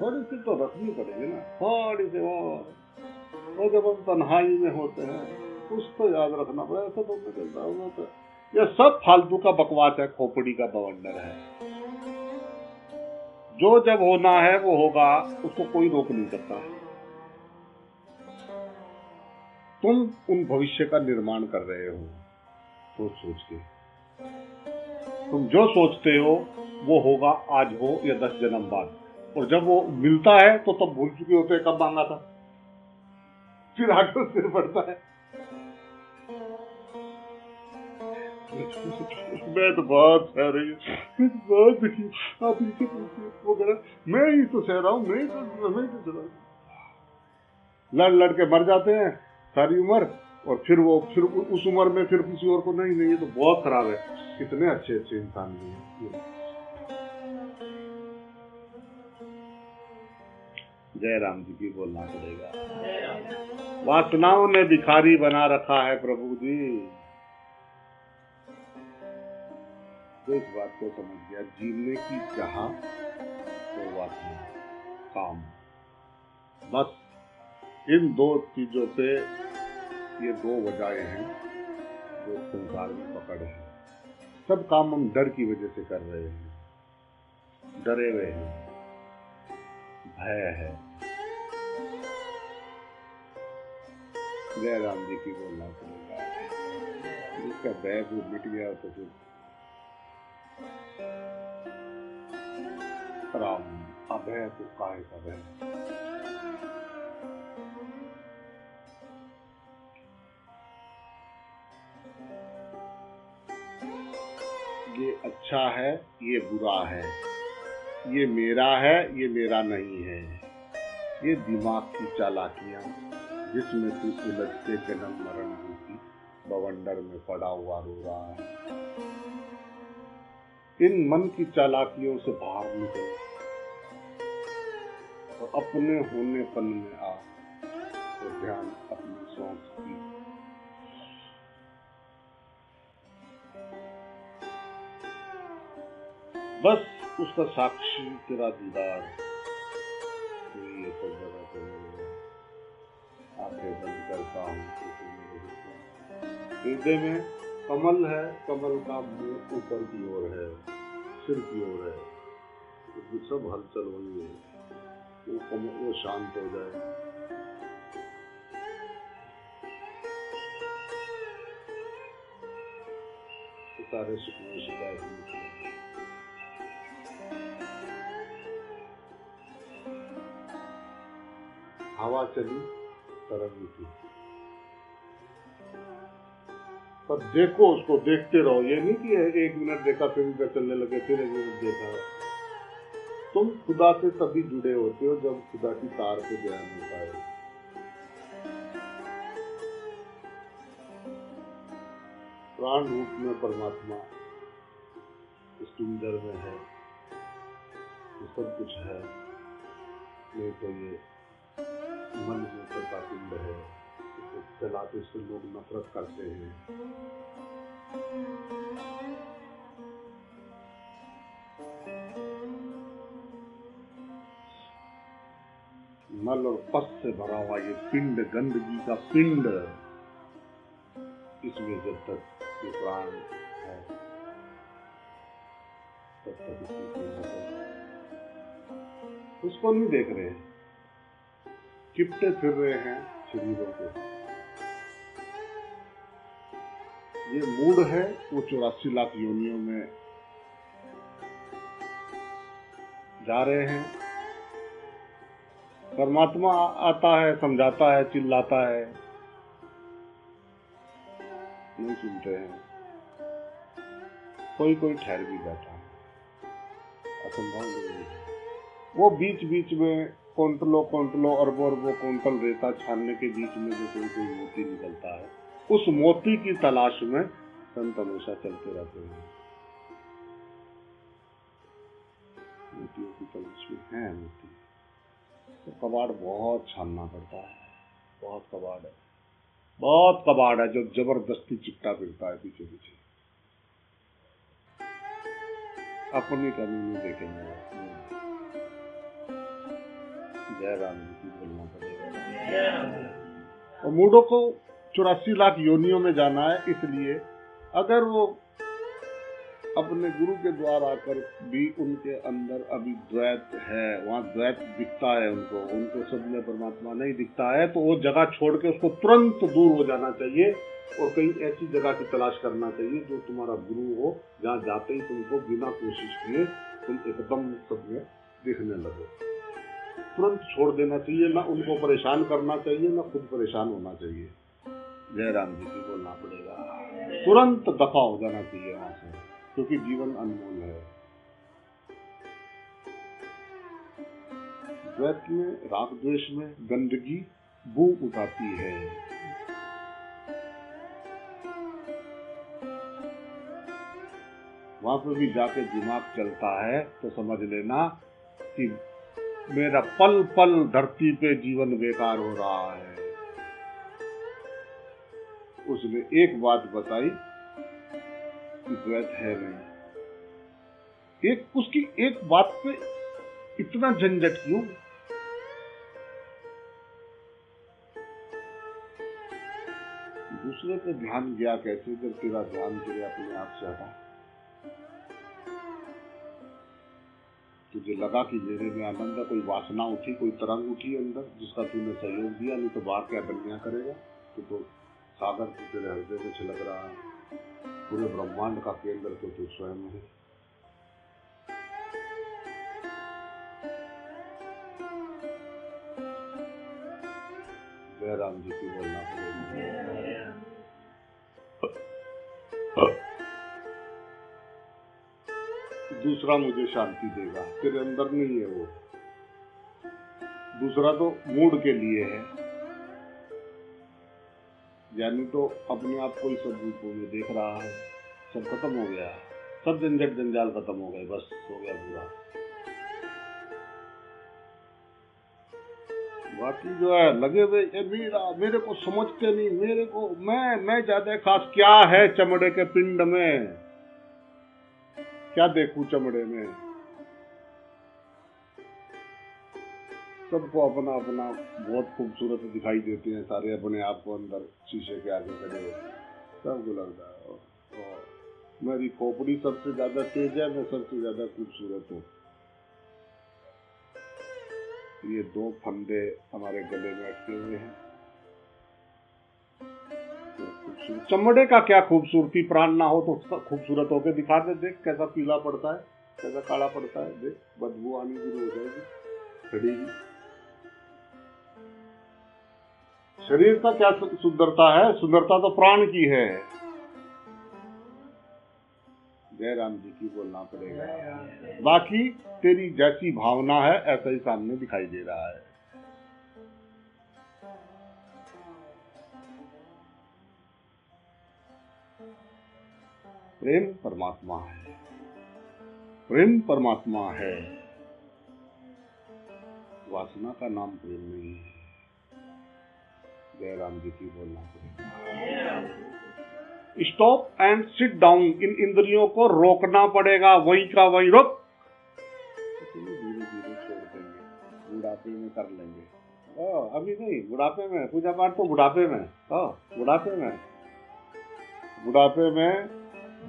थोड़ी सी वो जब हम तन्हाई में होते हैं कुछ तो याद रखना पड़ेगा। ऐसा तो मैं कहता हूँ तो यह सब फालतू का बकवास है, खोपड़ी का बवंडर है। जो जब होना है वो होगा, उसको कोई रोक नहीं सकता। तुम उन भविष्य का निर्माण कर रहे हो सोच के। तुम जो सोचते हो वो होगा, आज हो या 10 जन्म बाद, और जब वो मिलता है तो तब भूल चुके होते हैं कब मांगा था, फिर आगे सिर बढ़ता है। मैं तो बहुत सह रही हूँ, बहुत दुखी, आप इनसे पूछिए। वो कह रहा मैं ही तो सह रहा हूँ, मैं ही तो लड़ के मर जाते हैं सारी उम्र, और फिर उस उम्र में फिर किसी और को नहीं, ये तो बहुत खराब है। कितने अच्छे इंसान भी हैं। जय राम जी की बोलना पड़ेगा। वासनाओं ने भिखारी बना रखा है प्रभु जी। तो इस बात को समझ गया, जीने की चाह और वासना, काम, बस इन 2 चीजों पे, ये 2 वजहें हैं जो संसार में पकड़ है। सब काम हम डर की वजह से कर रहे हैं, डरे हुए हैं, भय है। जय राम जी की बोलना पड़ेगा। जिसका भय वो मिट गया तो फिर राम, अभय तो काहे का भय। ये अच्छा है, ये बुरा है, ये मेरा है, ये मेरा नहीं है। ये दिमाग की चालाकियां जिसमें तू उलझ के जन्म मरण रूपी बवंडर में पड़ा हुआ रो रहा है। इन मन की चालाकियों से बाहर निकल और अपने होनेपन में आ तो ध्यान अपनी सांस की। बस उसका साक्षी तेरा दीदार, कोई ये सब जगह तो आंखें बंद करता हूँ हृदय में कमल है, कमल का मुंह ऊपर की ओर है, सिर की ओर है, उसकी सब हलचल वही है, वो शांत हो जाए। तो सारे सुकून शिकायत निकले। हवा चली, तरंग उठी, पर देखो उसको, देखते रहो। ये नहीं कि 1 मिनट देखा फिर इधर चलने लगे, फिर 1 मिनट देखा। तुम खुदा से तभी जुड़े होते हो जब खुदा की तार पे ध्यान होता है। प्राण रूप में परमात्मा इस पिंजर में है, ये सब कुछ है, नहीं तो ये मन में का पिंड है, इसे चलाते से लोग नफरत करते हैं। मल और पस से भरा हुआ ये पिंड, गंदगी का पिंड, इसमें जब तक ये प्राण है तब तक उसको नहीं देख रहे, चिपटे फिर रहे हैं शरीरों को। ये मूड है, वो 84 लाख योनियों में जा रहे हैं। परमात्मा आता है, समझाता है, चिल्लाता है, नहीं सुनते हैं। कोई कोई ठहर भी जाता है, असंभव नहीं है। वो बीच बीच में क्विंटलों अरबों क्विंटल रेता छानने के बीच में जो कोई मोती निकलता है, उस मोती की तलाश में संत हमेशा चलते रहते हैं। मोतियों की तलाश में है मोती, तो कबाड़ बहुत छानना पड़ता है, बहुत कबाड़ है जो जबरदस्ती चिपटा फिरता है पीछे पीछे। अपनी कमी नहीं देखेंगे, जय राम जी की बोलना पड़ेगा। और मूढ़ों को 84 लाख योनियों में जाना है, इसलिए अगर वो अपने गुरु के द्वार आकर भी उनके अंदर अभी द्वैत है, वहाँ द्वैत दिखता है उनको सब में परमात्मा नहीं दिखता है, तो वो जगह छोड़ के उसको तुरंत दूर हो जाना चाहिए और कहीं ऐसी जगह की तलाश करना चाहिए जो तुम्हारा गुरु हो, जहाँ जाते ही तुमको बिना कोशिश किए तुम एकदम सब में दिखने लगे। तुरंत छोड़ देना चाहिए, ना उनको परेशान करना चाहिए, ना खुद परेशान होना चाहिए। जय राम जी की बोलना पड़ेगा। तुरंत दफा हो जाना चाहिए वहां से, क्योंकि जीवन अनमोल है। द्वैत में, राग द्वेष में गंदगी बू उठाती है। वहां पर भी जाके दिमाग चलता है तो समझ लेना कि मेरा पल पल धरती पे जीवन बेकार हो रहा है। उसने एक बात बताई कि द्वैत है नहीं। उसकी एक बात पे इतना झंझट क्यों? दूसरे पे ध्यान गया कैसे जब तेरा ध्यान तेरे अपने आप से हटा? तुझे लगा कि मेरे में आनंद है, कोई वासना उठी, कोई तरंग उठी अंदर जिसका तूने सहयोग दिया, नहीं तो बाहर क्या बनिया करेगा। तो सागर तो तेरे हृदय में छलक रहा है, पूरे ब्रह्मांड का केंद्र तो तू स्वयं है। जय राम जी की बोलना पड़ेगा। दूसरा मुझे शांति देगा, तेरे अंदर नहीं है वो। दूसरा तो मूड के लिए है, यानी तो अपने आप को ही सब रूपों में देख रहा है। सब खत्म हो गया, सब झंझट जंजाल खत्म हो गए, बस हो गया पूरा। बाकी जो है लगे हुए मेरे को समझते नहीं, मेरे को मैं ज्यादा खास। क्या है चमड़े के पिंड में, क्या देखूं चमड़े में? सबको अपना अपना बहुत खूबसूरत दिखाई देते हैं, सारे अपने आप को अंदर शीशे के आगे खड़े हो, सबको लगता है मेरी खोपड़ी सबसे ज्यादा तेज है, मैं सबसे ज्यादा खूबसूरत हूँ। ये 2 फंदे हमारे गले में अटके हुए हैं। चमड़े का क्या खूबसूरती, प्राण ना हो तो खूबसूरत होके दिखा दे। देख कैसा पीला पड़ता है, कैसा काला पड़ता है, देख बदबू आनी शुरू हो जाएगी, खड़ेगी। शरीर का क्या सुंदरता है, सुंदरता तो प्राण की है। जय राम जी की बोलना पड़ेगा। बाकी तेरी जैसी भावना है ऐसा ही सामने दिखाई दे रहा है। प्रेम परमात्मा है, प्रेम परमात्मा है, वासना का नाम प्रेम नहीं है। जय राम जी की बोलना पड़ेगा। स्टॉप एंड सिट डाउन, इन इंद्रियों को रोकना पड़ेगा, वहीं का वहीं रोक। धीरे धीरे छोड़ देंगे, बुढ़ापे में कर लेंगे। अभी नहीं, बुढ़ापे में पूजा पाठ तो बुढ़ापे में। बुढ़ापे में, बुढ़ापे में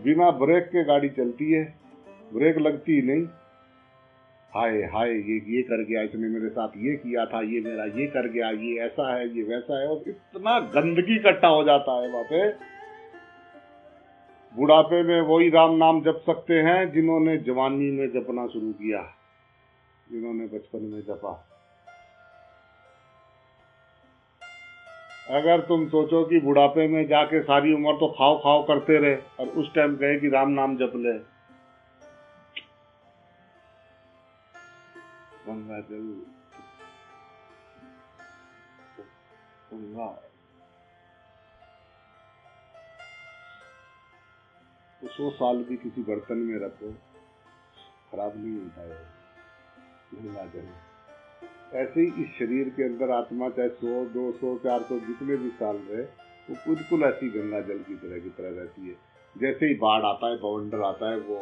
बिना ब्रेक के गाड़ी चलती है, ब्रेक लगती ही नहीं। हाय हाय ये कर गया, इसने मेरे साथ ये किया था, ये मेरा ये कर गया, ये ऐसा है, ये वैसा है, और इतना गंदगी इकट्ठा हो जाता है वहां पे। बुढ़ापे में वही राम नाम जप सकते हैं जिन्होंने जवानी में जपना शुरू किया, जिन्होंने बचपन में जपा। अगर तुम सोचो कि बुढ़ापे में जाके सारी उम्र तो खाओ खाओ करते रहे और उस टाइम कहे कि राम नाम जप ले, गंगा जल गंगा तो 100 साल भी किसी बर्तन में रखो खराब नहीं होता है गंगा जल। ऐसे ही इस शरीर के अंदर आत्मा चाहे 100, 200, 400 जितने भी साल रहे, वो बिल्कुल ऐसी गंगा जल की तरह रहती है। जैसे ही बाढ़ आता है, बवंडर आता है, वो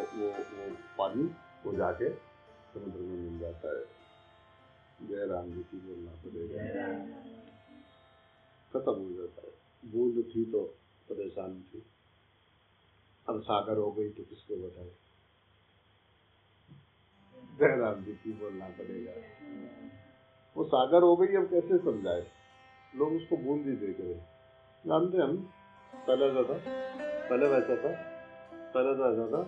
पानी वो जाके समुद्र में मिल जाता है। जय राम जी की बोलना पड़ेगा। खत्म हो जाता है। बूंद थी तो परेशान थी, अब सागर हो गई तो किसको बताए। जय राम जी की बोलना पड़ेगा। वो सागर हो गई, अब कैसे समझाए, लोग उसको बूंद ही देख रहे। जानते हम पहले ऐसा था, पहले वैसा था, पहले तो ऐसा था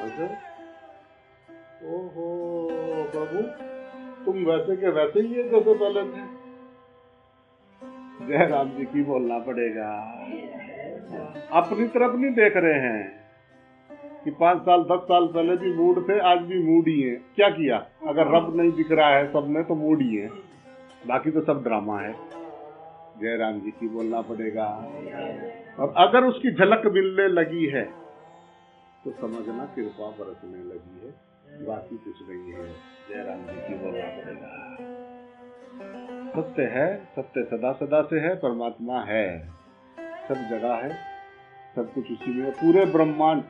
ऐसे। ओहो प्रभु, तुम वैसे के वैसे ही है जैसे पहले थे। जय राम जी की बोलना पड़ेगा। अपनी तरफ नहीं देख रहे हैं कि 5 साल 10 साल पहले भी मूड थे, आज भी मूड ही है। क्या किया? अगर रब नहीं दिख रहा है सब में तो मूड ही है, बाकी तो सब ड्रामा है। जय राम जी की बोलना पड़ेगा। और अगर उसकी झलक मिलने लगी है तो समझना कृपा बरसने लगी है, बाकी कुछ नहीं है। जय राम जी की बोलना पड़ेगा। सत्य है, सत्य सदा सदा से है, परमात्मा है, सब जगह है, सब कुछ उसी में है, पूरे ब्रह्मांड।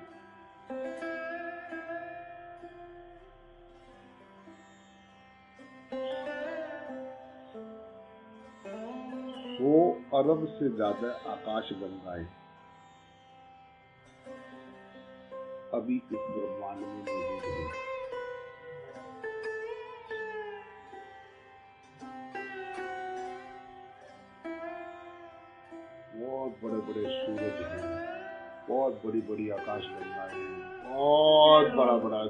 वो अरब से ज्यादा आकाश गंगाएं अभी इस ब्रह्मांड में मौजूद है। बहुत बड़े बड़े सूरज हैं, बहुत बड़ी बड़ी आकाश गंगाएं हैं, बहुत बड़ा बड़ा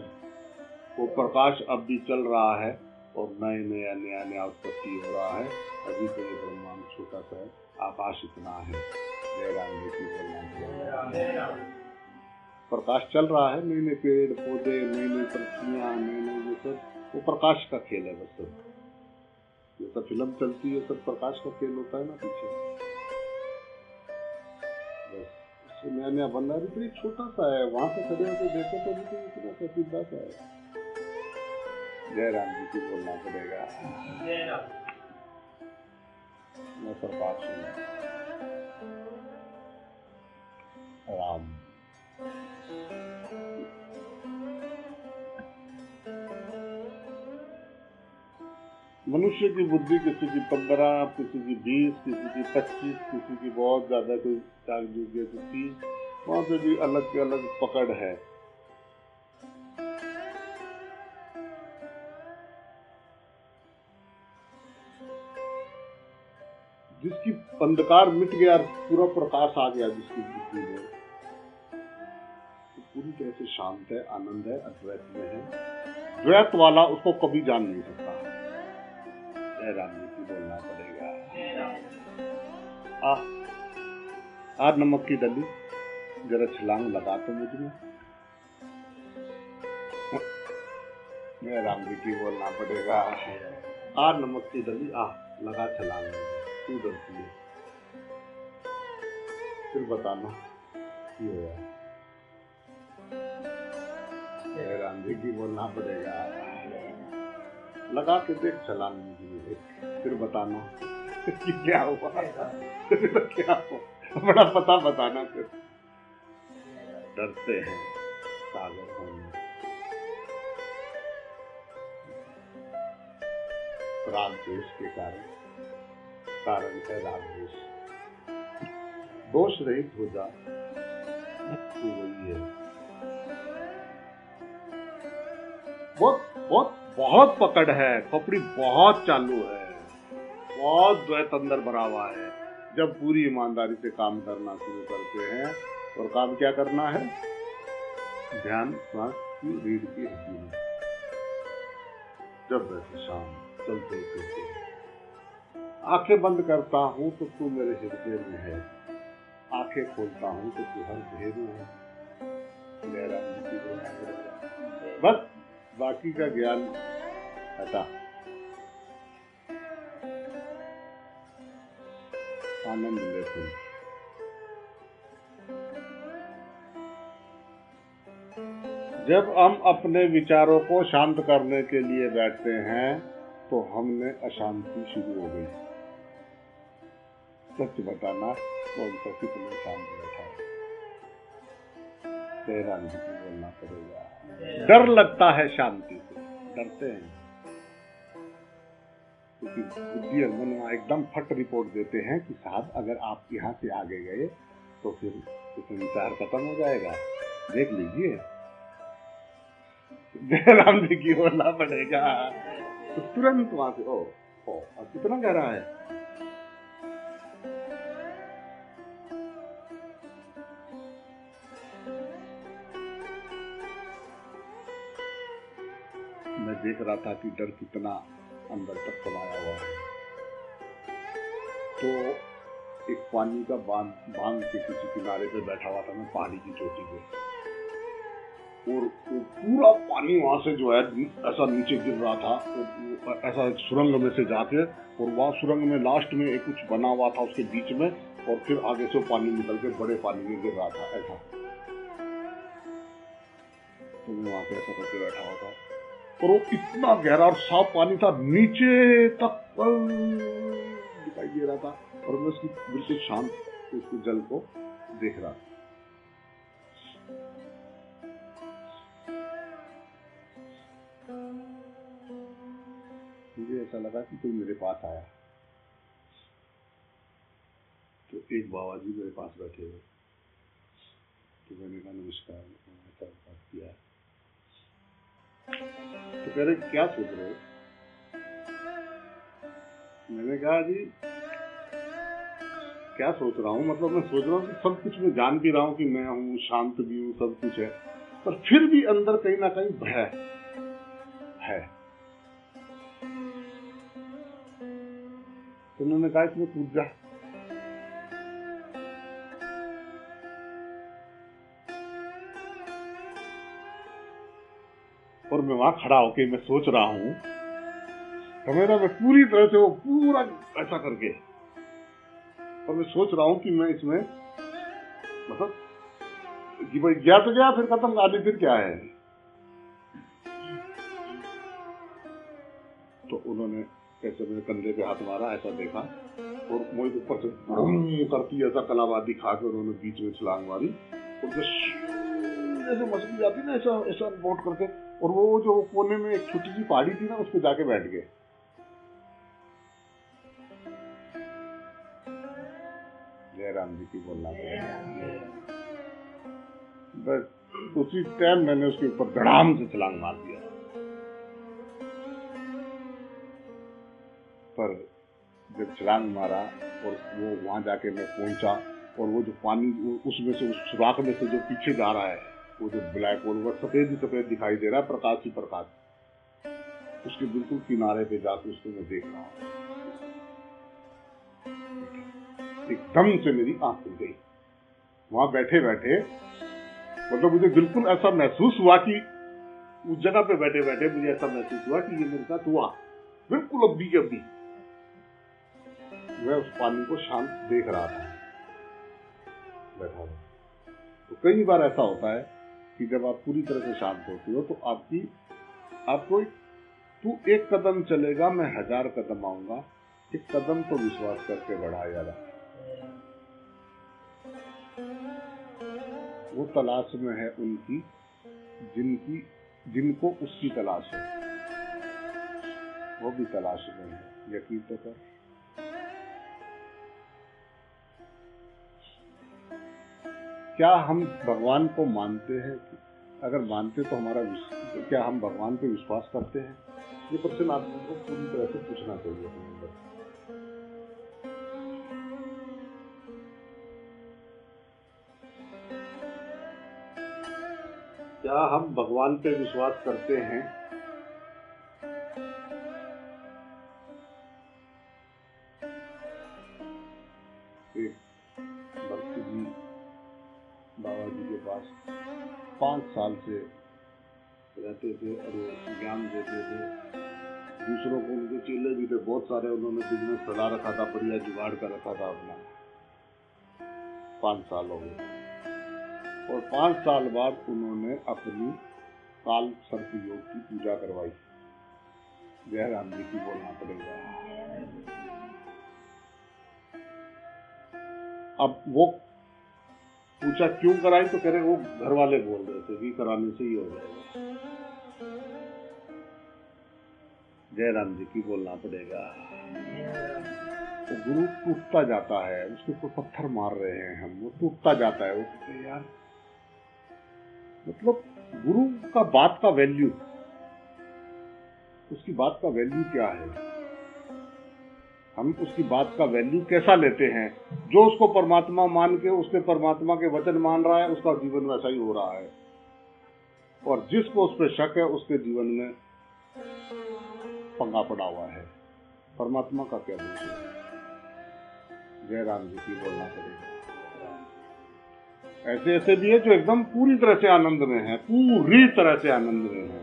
वो प्रकाश अब भी चल रहा है और नया उत्पत्ति हो रहा है। अभी तो ये ब्रह्मांड छोटा सा है, आकाश इतना है। जय राम जी की बोलना। प्रकाश चल रहा है, नए नए पेड़ पौधे, नई नई पक्षियां, नए ये सब वो प्रकाश का खेल है। बस ये सब फिल्म चलती है, सब प्रकाश का खेल होता है ना पीछे। बस नया नया बंदा इतना छोटा सा है, वहां से खड़े होकर देखो तो भी इतना कसीदा सा है। जय राम जी की बोलना पड़ेगा। मैं प्रकाश हूँ। राम मनुष्य की बुद्धि किसी की 15, किसी की 20, किसी की 25, किसी की बहुत ज्यादा, कोई 30, वहां पे भी अलग के अलग पकड़ है। जिसकी अंधकार मिट गया, पूरा प्रकाश आ गया जिसकी बुद्धि में, तो पूरी तरह से शांत है, आनंद है, अद्वैत में है। द्वैत वाला उसको कभी जान नहीं सकता। जय राम जी की बोलना पड़ेगा। नमक की डली जरा छलांग लगा तो मुझ में। जय राम जी की बोलना पड़ेगा। नमक की डली लगा छलांग, तू डरती है, फिर बताना ये है। जय राम जी की बोलना पड़ेगा। लगा के देख छलांग मुझे, फिर बताना कि क्या हुआ, क्या हुआ, बड़ा पता बताना। फिर डरते हैं सागर होने, राग द्वेष के कारण है राग द्वेष। दोष रहित हो जा तो वही है। बहुत पकड़ है, खोपड़ी बहुत चालू है, बहुत द्वैत अंदर भरा हुआ है। जब पूरी ईमानदारी से काम करना शुरू करते हैं, और काम क्या करना है? ध्यान श्वास की रीढ़ की हड्डी में। जब वैसे शाम चलते फिरते आंखें बंद करता हूं तो तू मेरे हृदय में है, आंखें खोलता हूं तो तू हर ढेर में है। बस बाकी का ज्ञान हटा, आनंद लेते। जब हम अपने विचारों को शांत करने के लिए बैठते हैं तो हमने अशांति शुरू हो गई। सच बताना, कौन सा कितने शांत बैठा है? तेरा नहीं बोलना पड़ेगा। डर लगता है शांति से, डरते हैं क्योंकि बुद्धि और मन एकदम फट रिपोर्ट देते हैं कि साहब अगर आप यहाँ से आगे गए तो फिर संसार खत्म हो जाएगा, देख लीजिए। जय राम जी की बोलना पड़ेगा। तो तुरंत वहां से अब कितना गहरा है। मैं देख रहा था कि डर कितना अंदर तक समाया हुआ है। तो एक पानी का बांध के किसी किनारे पे बैठा हुआ था मैं, पहाड़ी की चोटी पे, और वो पूरा पानी वहां से जो है ऐसा नीचे गिर रहा था, ऐसा एक सुरंग में से जाके, और वहां सुरंग में लास्ट में एक कुछ बना हुआ था उसके बीच में, और फिर आगे से पानी निकल के बड़े पानी में गिर रहा था ऐसा। तो मैं वहां पे ऐसा करके बैठा हुआ था, और वो इतना गहरा और साफ पानी था, नीचे तक दिखाई दे रहा था, और मैं उसकी बिल्कुल शांत उसके जल को देख रहा था। मुझे ऐसा लगा कि कोई मेरे पास आया। तो एक बाबा जी मेरे पास बैठे हुए, तो मैंने कहा नमस्कार, ऐसा बात किया। तो कह रहे क्या सोच रहे हो? मैंने कहा जी क्या सोच रहा हूँ, मतलब मैं सोच रहा हूँ कि सब कुछ मैं जान भी रहा हूँ कि मैं हूँ, शांत भी हूँ, सब कुछ है, पर फिर भी अंदर कहीं ना कहीं भय है। तो उन्होंने कहा इसमें कूद जा। और मैं वहां खड़ा होके मैं सोच रहा हूँ, कैमरा में पूरी तरह से वो पूरा ऐसा करके, और मैं सोच रहा हूँ कि मैं इसमें मतलब कि भाई गया तो गया, फिर खत्म, आगे फिर क्या है। तो उन्होंने ऐसे मेरे कंधे पे हाथ मारा, ऐसा देखा और मोहित ऊपर से करती ऐसा कलाबाद दिखा के उन्होंने बीच में छलांग मारी और जैसे मछली जाती ना ऐसा ऐसा बोट करके, और वो जो कोने में एक छोटी सी पहाड़ी थी ना उस पर जाके बैठ गए। जयराम जी की बोलना बस उसी टाइम मैंने उसके ऊपर धड़ाम से छलांग मार दिया। पर जब छलांग मारा और वो वहां जाके मैं पहुंचा और वो जो पानी उसमें से, उस सुराख में से जो पीछे जा रहा है, वो जो ब्लैक होल वो सफेद ही सफेद दिखाई दे रहा है, प्रकाश ही प्रकाश, उसके बिल्कुल किनारे पे जाके उसको मैं देख रहा हूं। एकदम से मेरी आंख खुल गई। वहां बैठे बैठे मतलब मुझे बिल्कुल ऐसा महसूस हुआ कि उस जगह पे बैठे बैठे मुझे ऐसा महसूस हुआ कि ये मेरे साथ हुआ बिल्कुल अभी के अभी। मैं उस पानी को शांत देख रहा था बैठा हुआ। तो कई बार ऐसा होता है कि जब आप पूरी तरह से शांत होते हो तो आपको तू एक कदम चलेगा मैं 1000 कदम आऊंगा, एक कदम तो विश्वास करके बढ़ा यार। वो तलाश में है उनकी जिनको उसकी तलाश है, वो भी तलाश में है, यकीन तो कर। क्या हम भगवान को मानते हैं? अगर मानते तो क्या हम भगवान पे विश्वास करते हैं? ये प्रश्न आदमी को पूरी तरह से पूछना चाहिए। क्या हम भगवान पे विश्वास करते हैं? भक्ति जी बाबा जी के पास 5 साल से रहते थे और वो ज्ञान देते थे। दूसरों को उनके चेले भी थे बहुत सारे, उन्होंने बिजनेस चला रखा था, बढ़िया जुगाड़ कर रखा था अपना। 5 साल हो गए और 5 साल बाद उन्होंने अपनी काल सर्प योग की पूजा करवाई। जयराम जी की बोलना पड़ेगा। अब वो पूछा क्यों कराई, तो कह रहे वो घर वाले बोल रहे थे कि कराने से ही हो जाएगा। जयराम जी की बोलना पड़ेगा। तो गुरु टूटता जाता है, उसके ऊपर पत्थर मार रहे हैं हम, वो टूटता जाता है। वो कहते हैं यार मतलब गुरु का बात का वैल्यू, उसकी बात का वैल्यू क्या है, हम उसकी बात का वैल्यू कैसा लेते हैं। जो उसको परमात्मा मान के उसके परमात्मा के वचन मान रहा है उसका जीवन वैसा ही हो रहा है, और जिसको उस पर शक है उसके जीवन में पंगा पड़ा हुआ है। परमात्मा का क्या दोष है? जयराम जी की बोलना पड़ेगा। ऐसे ऐसे भी है जो एकदम पूरी तरह से आनंद में है, पूरी तरह से आनंद में है,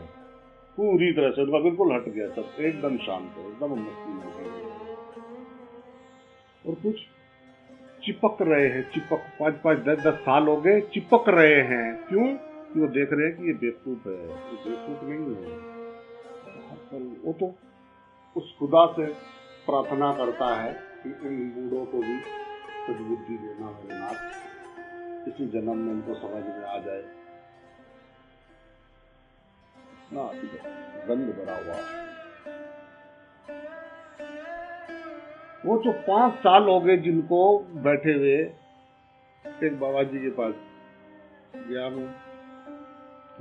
पूरी तरह से उनका बिल्कुल हट गया, सब एकदम शांत है, एकदम मस्ती में है। और कुछ चिपक रहे हैं, 5-5, 10-10 साल हो गए चिपक रहे हैं। क्यों? कि वो देख रहे हैं कि ये बेवकूफ है, ये बेवकूफ नहीं है। वो तो उस खुदा से प्रार्थना करता है कि इन बूढ़ों को भी सद्बुद्धि देना मेरे नाथ, इसी जन्म में उनको समझ में आ जाए ना। गंध भरा हुआ वो जो 5 साल हो गए जिनको बैठे हुए, एक बाबा जी के पास गया, मैं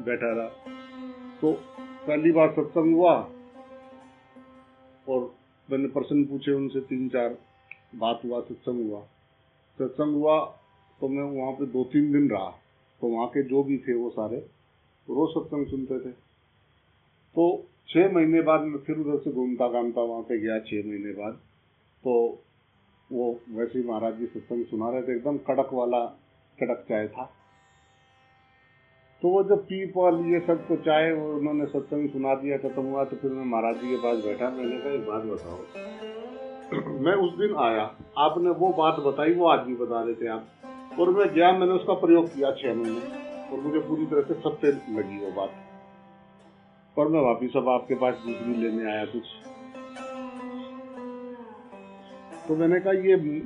बैठा रहा। तो पहली बार सत्संग हुआ और मैंने प्रश्न पूछे उनसे, 3-4 बात हुआ, सत्संग हुआ। तो मैं वहाँ पे 2-3 दिन रहा। तो वहाँ के जो भी थे वो सारे रोज सत्संग सुनते थे। तो 6 महीने बाद मैं फिर उधर से घूमता घामता वहाँ पे गया। 6 महीने बाद तो वो वैसे ही महाराज जी सत्संग सुना रहे थे, एकदम कड़क वाला कड़क चाय था। तो वो जब पी पाल ये सब तो चाय वो उन्होंने सत्संग सुना दिया, खत्म हुआ। तो फिर मैं महाराज जी के पास बैठा, मैंने कहा एक बात बताओ। मैं उस दिन आया, आपने वो बात बताई, वो आज भी बता रहे थे आप, और मैं गया, मैंने उसका प्रयोग किया 6 महीने। और मुझे पूरी तरह से सत्य लगी वो बात। पर मैं वापिस अब आपके पास दूसरी लेने आया कुछ। तो मैंने कहा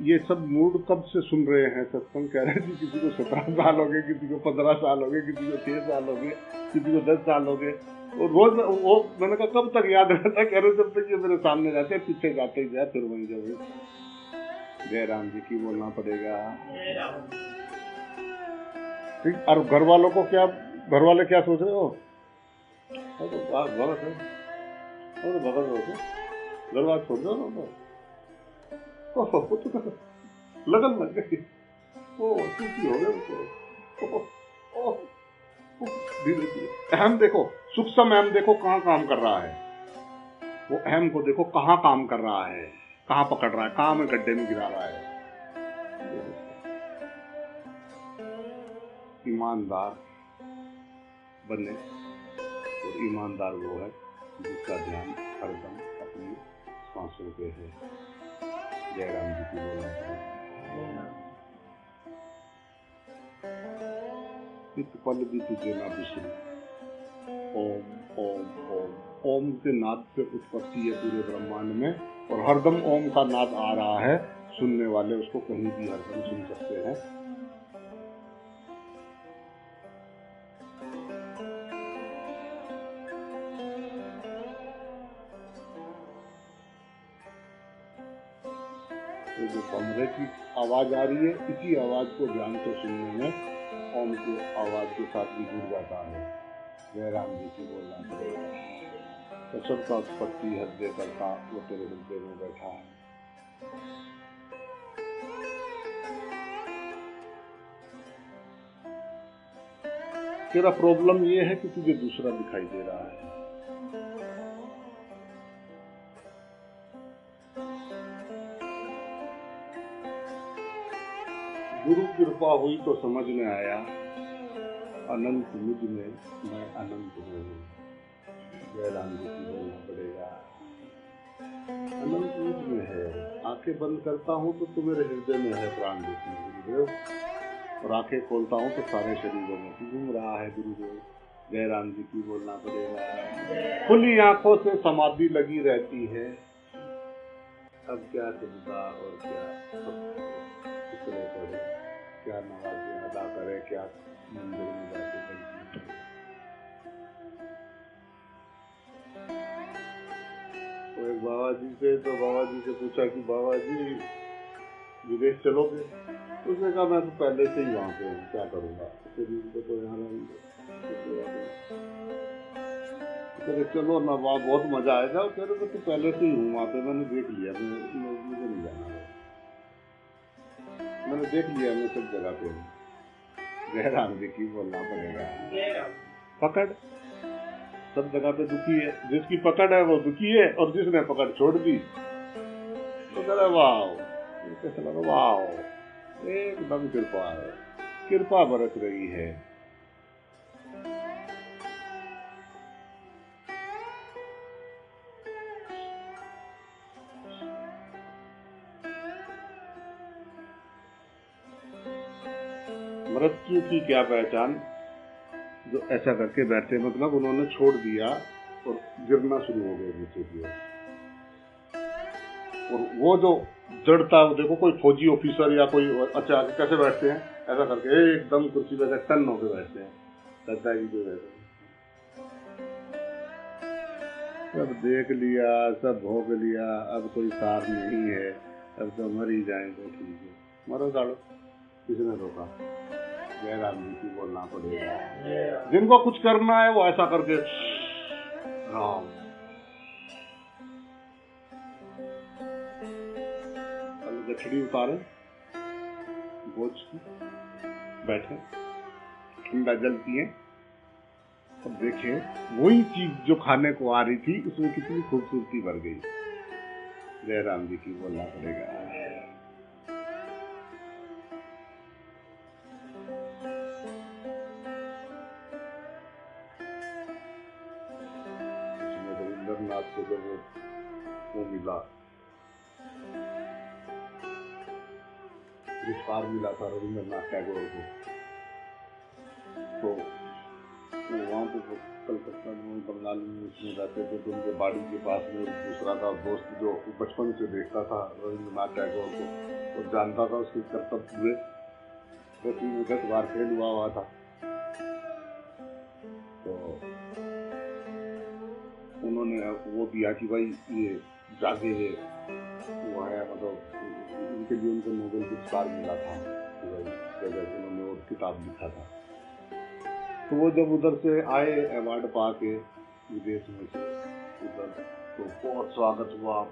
ये सब मूड कब से सुन रहे हैं सत्संग? कह रहे थे किसी को 17 साल हो गए, किसी को 15 साल हो गए, किसी को 6 साल हो गए, किसी को 10 साल हो गए। और रोज वो मैंने कहा कब तक याद रहता? कह रहे जब तक ये मेरे सामने जाते पीछे जाते ही जाए फिर वहीं जाओ। जय राम जी की बोलना पड़ेगा। ठीक। और घर वालों को क्या, घर वाले क्या सोच रहे हो? भगत है, भगत हो घर बात छोड़ दो ना। लगन लग गई, सुखी हो गए। धीरे धीरे अहम देखो, सूक्ष्म अहम देखो कहाँ काम कर रहा है। वो अहम को देखो कहाँ काम कर रहा है, कहाँ पकड़ रहा है, कहाँ में गड्ढे में गिरा रहा है। ईमानदार बने, और ईमानदार वो है जिसका ध्यान हरदम अपनी सांसों पे है। जय राम जी की बोलना। इत पल भी तुझे ना बिसरूं। ओम ओम ओम। ओम के नाद से उत्पत्ति है पूरे ब्रह्मांड में, और हरदम ओम का नाद आ रहा है। सुनने वाले उसको कहीं भी हरदम सुन सकते हैं। तो जो कमरे की आवाज आ रही है, इसी आवाज को ध्यान से सुनने में ओम की आवाज के साथ भी जुड़ जाता है। जय राम जी की बोलना पड़ेगा। तो सबका उत्पत्ति हृदय करता वो तेरे हृदय में बैठा है। तेरा प्रॉब्लम ये है कि तुझे दूसरा दिखाई दे रहा है। गुरु कृपा हुई तो समझ में आया, अनंत मुझ में, मैं अनंत में हूँ। जय राम जी की बोलना पड़ेगा। अनंत मुझ में है। आंखें बंद करता हूँ तो तू मेरे हृदय में है प्राण रूप में गुरुदेव, और आंखें खोलता हूँ तो सारे शरीरों में घूम रहा है गुरुदेव। जय राम जी की बोलना पड़ेगा। खुली आंखों से समाधि लगी रहती है। अब क्या चिंता और क्या फिक्रे करे, क्या नवाज़ें अदा करे, क्या मंदिर में जाके बंदी करे। तो एक बाबा जी से पूछा कि बाबा जी विदेश चलोगे? उसने कहा मैं तो पहले से ही वहाँ पे हूँ, क्या करूँगा, शरीर को तो यहाँ रहेंगे। चलो ना, वहाँ बहुत मजा आएगा। कह रहे तो पहले से ही हूँ वहाँ पे, मैंने देख लिया, मुझे नहीं जाना है, मैंने देख लिया, मैं सब जगह पे हूँ। जय राम जी की बोलना पड़ेगा। पकड़ सब जगह पे दुखी है, जिसकी पकड़ है वो दुखी है, और जिसने पकड़ छोड़ दी तो कह रहा वाह, कैसा लगा, वाह एकदम कृपा है, कृपा बरस रही है। मृत्यु की क्या पहचान? जो ऐसा करके बैठे, मतलब उन्होंने छोड़ दिया और गिरना शुरू हो गए नीचे की ओर। और वो जो जड़ता, देखो कोई फौजी ऑफिसर या कोई अच्छा कैसे बैठते हैं, ऐसा करके एकदम कुर्सी पे टन होकर बैठते हैं, लगता है कि बैठे सब देख लिया, सब भोग लिया, अब कोई सार नहीं है, अब तो मर ही जाए तो ठीक है, मरो साड़ो, किसने रोका। जय राम जी की बोलना पड़ेगा। जिनको कुछ करना है वो ऐसा करके राम गठड़ी उतारे बोझ की, बैठे ठंडा जल पिए, अब देखे वही चीज जो खाने को आ रही थी उसमें कितनी खूबसूरती भर गई। जय राम जी की बोलना पड़ेगा। रविंद्रनाथ को जब वो मिला, पुरस्कार मिला था रविंद्रनाथ टैगोर को, तो वहाँ पे वो कलकत्ता में बंगाल में उसमें रहते थे, तो उनके बाड़ी के पास में एक दूसरा का दोस्त जो बचपन से देखता था रविंद्रनाथ टैगोर को, तो जानता था उसके कर्तव्य हुए, 10 बार फेल हुआ था। तो उन्होंने वो दिया कि भाई ये जागे है वो है, मतलब उनके लिए उनको नोबेल पुरस्कार मिला था जब उन्होंने वो किताब लिखा था। तो वो जब उधर से आए अवार्ड पाके विदेश में से उधर, तो बहुत स्वागत हुआ,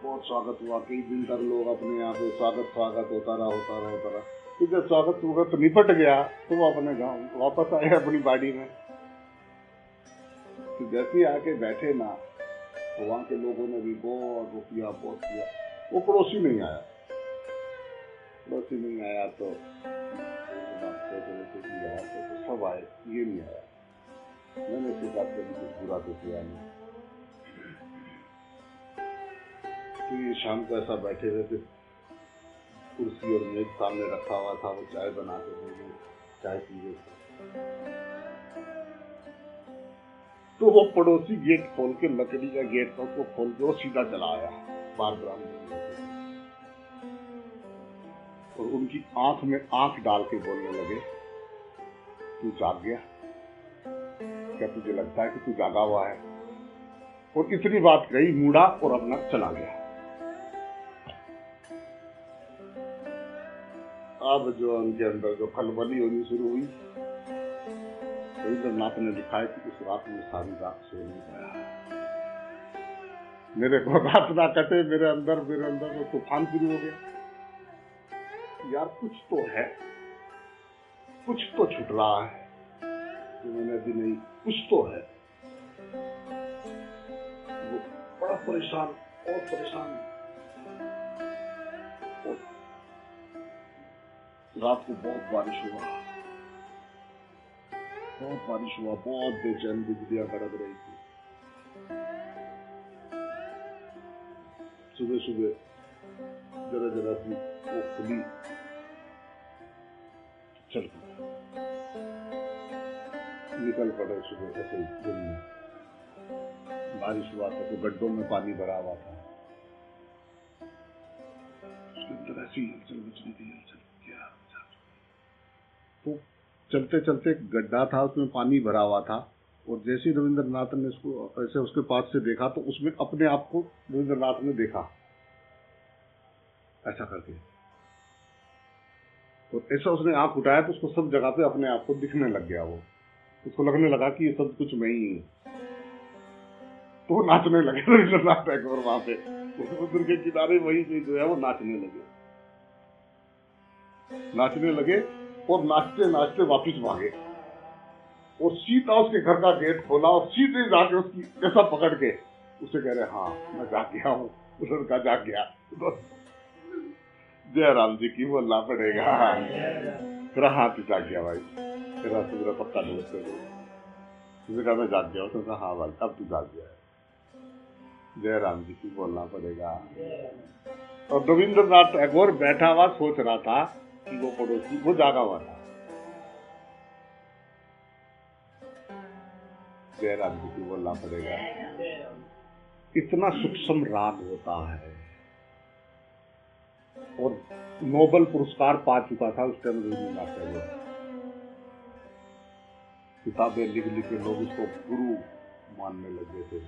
कई दिन तक लोग अपने यहाँ पे स्वागत होता रहा। तो जब स्वागत निपट गया तो वो अपने गाँव वापस आए अपनी बाड़ी में। तो जैसे ही आके बैठे ना, तो वहाँ के लोगों ने भी बहुत किया। वो पड़ोसी नहीं आया तो सब आए, ये नहीं आया। मैंने इसके साथ कभी कुछ बुरा तो किया नहीं। तो ये शाम को ऐसा बैठे हुए थे, कुर्सी और मेज सामने रखा हुआ था, वो चाय बना के चाय पी रहे थे। तो वो पड़ोसी गेट खोल के, लकड़ी का गेट था, उसको खोल के वो सीधा चला आया बार और उनकी आंख में आंख डाल के बोलने लगे, तू जाग गया क्या? तुझे लगता है कि तू जागा हुआ है? और इतनी बात कही, मुड़ा और अपना चला गया। अब जो उनके अंदर जो खलबली होनी शुरू हुई, रविंद्रनाथ ने लिखा है कि उस रात में सारी रात सो नहीं पाया। मेरे को रात ना कटे, मेरे अंदर तो तूफान शुरू हो गया। यार कुछ तो है, कुछ तो छूट रहा है जो मैंने अभी नहीं, कुछ तो है। वो बड़ा परेशान और रात को बहुत बारिश हुआ, बहुत बेचैन, बिजलियां कड़क रही थी। सुबह जरा सी वो खुली चल निकल पड़े सुबह ऐसे घूमने। बारिश हुआ था तो गड्ढों में पानी भरा हुआ था, उसके अंदर ऐसी हलचल मच रही थी, क्या। तो चलते गड्ढा था, उसमें पानी भरा हुआ था, और जैसे रविंद्रनाथ ने उसको ऐसे उसके पास से देखा तो उसमें अपने आप को रविंद्रनाथ ने देखा ऐसा करके। तो ऐसा उसने आंख उठाया तो उसको सब जगह पे अपने आप को दिखने लग गया। वो उसको लगने लगा कि ये सब कुछ मैं ही हूँ। तो वो नाचने लगे रविंद्रनाथ टैगोर वहां पे समुद्र के किनारे, वही जो है वो नाचने लगे और नाचते वापिस भागे और सीधा उसके घर का गेट खोला और सीधे जाके उसकी ऐसा पकड़ के उसे कह रहे, हाँ मैं जाग गया हूँ। उस लड़का जाग गया। तो जयराम जी की बोलना पड़ेगा, तेरा हाथ जाग गया भाई, तेरा पक्का दोस्त है। तुझे कहा मैं जाग गया हूँ, तो कहा हाँ भाई अब तू जाग गया है। जयराम जी की बोलना पड़ेगा। और रविंद्रनाथ टैगोर बैठा हुआ सोच रहा था कि वो पड़ोसी वो जागा हुआ था। जयराम जी की बोलना पड़ेगा। इतना सूक्ष्म राग होता है, और नोबेल पुरस्कार पा चुका था उस टाइम रविंद्रनाथ टैगोर। किताबें लिख के लोग उसको गुरु मानने लगे थे।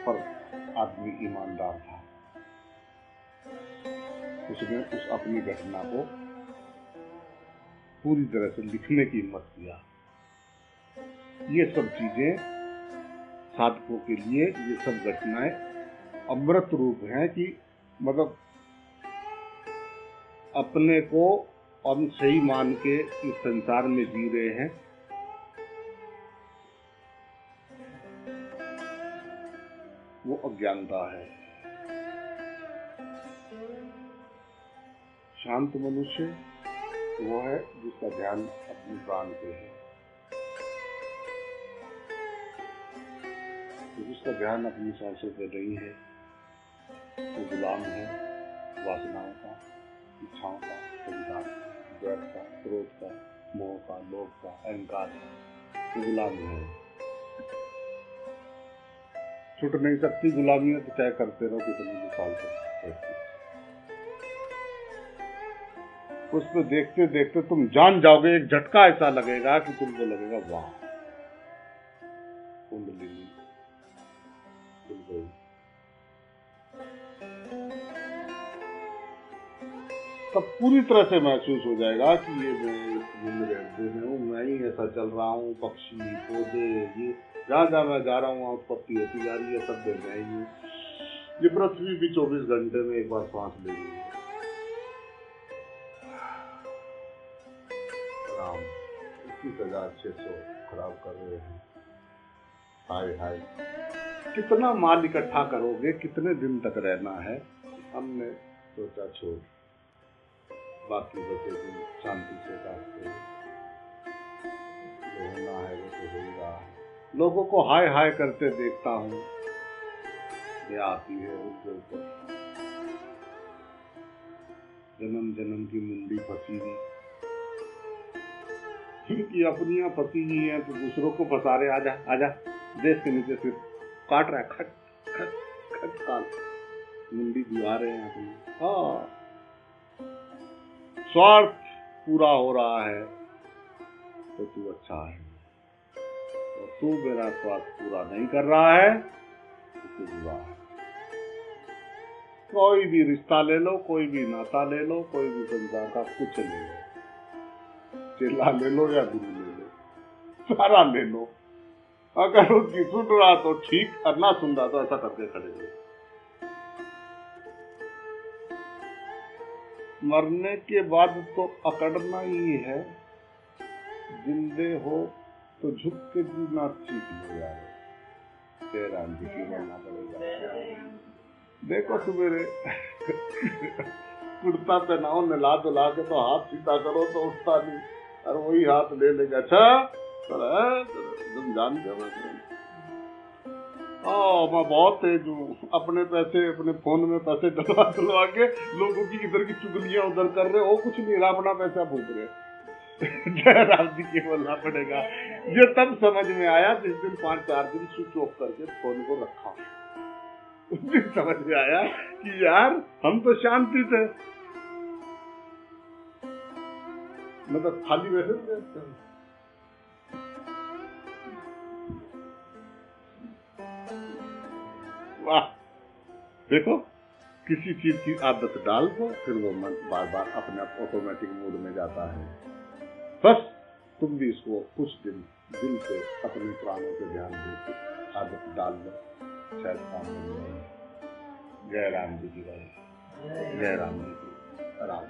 पर आदमी ईमानदार था, उसने उस अपनी घटना को पूरी तरह से लिखने की हिम्मत किया। ये सब चीजें साधकों के लिए, ये सब घटनाएं अमृत रूप हैं कि मतलब अपने को हम सही मान के इस संसार में जी रहे हैं। वो अज्ञानता है। शांत मनुष्य वो है जिसका ध्यान अपने प्राण पे है, जिसका ध्यान अपनी सांसों पे नहीं है, वो गुलाम है वासनाओं का। इच्छाओं का, संसार का, द्वेष का, क्रोध का, मोह का, लोभ का, अहंकार का, गुलामी है। छूट नहीं सकती गुलामी है, तो चाहे करते रहो कितने भी साल तक। उसको देखते देखते तुम जान जाओगे, एक झटका ऐसा लगेगा कि तुमको लगेगा वाह, कुंडलिनी खुल गई। तब पूरी तरह से महसूस हो जाएगा कि ये मैं रहते हूँ, मैं ही ऐसा चल रहा हूँ। पक्षी, पौधे, ये जहाँ जहाँ मैं जा रहा हूँ वहाँ उत्पत्ति होती जा रही है, सब दे जाएंगे। ये पृथ्वी भी 24 घंटे में एक बार सांस ले रही है। राम 21,600 खराब कर रहे हैं। हाय हाय, कितना माल इकट्ठा करोगे, कितने दिन तक रहना है? हमने सोचा छोड़, बाकी बचे दिन शांति से काटते, जो होना है वो तो होगा। लोगों को हाय हाय करते देखता हूँ, ये आती है उनके ऊपर जन्म जन्म की मुंडी फंसी हुई, क्योंकि अपनियां फंसी हुई हैं तो दूसरों को फंसा रहे। आजा आजा, देश के नीचे सिर काट रहा है, खट खट खट काट, मुंडी दिवा रहे हैं अपनी। हाँ, स्वार्थ पूरा हो रहा है तो तू अच्छा है, और तू मेरा स्वार्थ पूरा नहीं कर रहा है तो तू बुरा है। कोई भी रिश्ता ले लो, कोई भी नाता ले लो, कोई भी संसार का कुछ ले लो, चेला ले लो या गुरु ले लो, सारा ले लो। अगर उसकी सुन रहा तो ठीक, और ना सुन रहा तो ऐसा करके खड़े हो। मरने के बाद तो अकड़ना ही है, जिंदे हो तो झुक के जीना सीख लो यार। राम जी की बनना पड़ेगा। देखो सवेरे कुर्ता पहनाओ, नला धुला के तो हाथ सीधा करो तो उठता नहीं, और वही हाथ ले लेगा। अच्छा तुम जानते हो मैं बहुत तेज हूँ, अपने पैसे अपने फोन में पैसे डलवा के लोगों की इधर की चुगलियां उधर कर रहे हो, कुछ नहीं रहा, अपना पैसा फूक रहे। जयराम जी के बोलना पड़ेगा। ये तब समझ में आया जिस दिन 5-4 दिन स्विच ऑफ करके फोन को रखा, उस दिन समझ में आया कि यार हम तो शांति थे, मतलब खाली वैसे। वाह, देखो किसी चीज की आदत डाल दो, फिर वो मन बार बार अपने आप ऑटोमेटिक मोड में जाता है। बस तुम भी इसको कुछ दिन दिल से अपने प्राणों पे ध्यान दो, आदत डाल दो, शायद काम मिल जाए। जय राम जी की जय, जय राम जी की राम।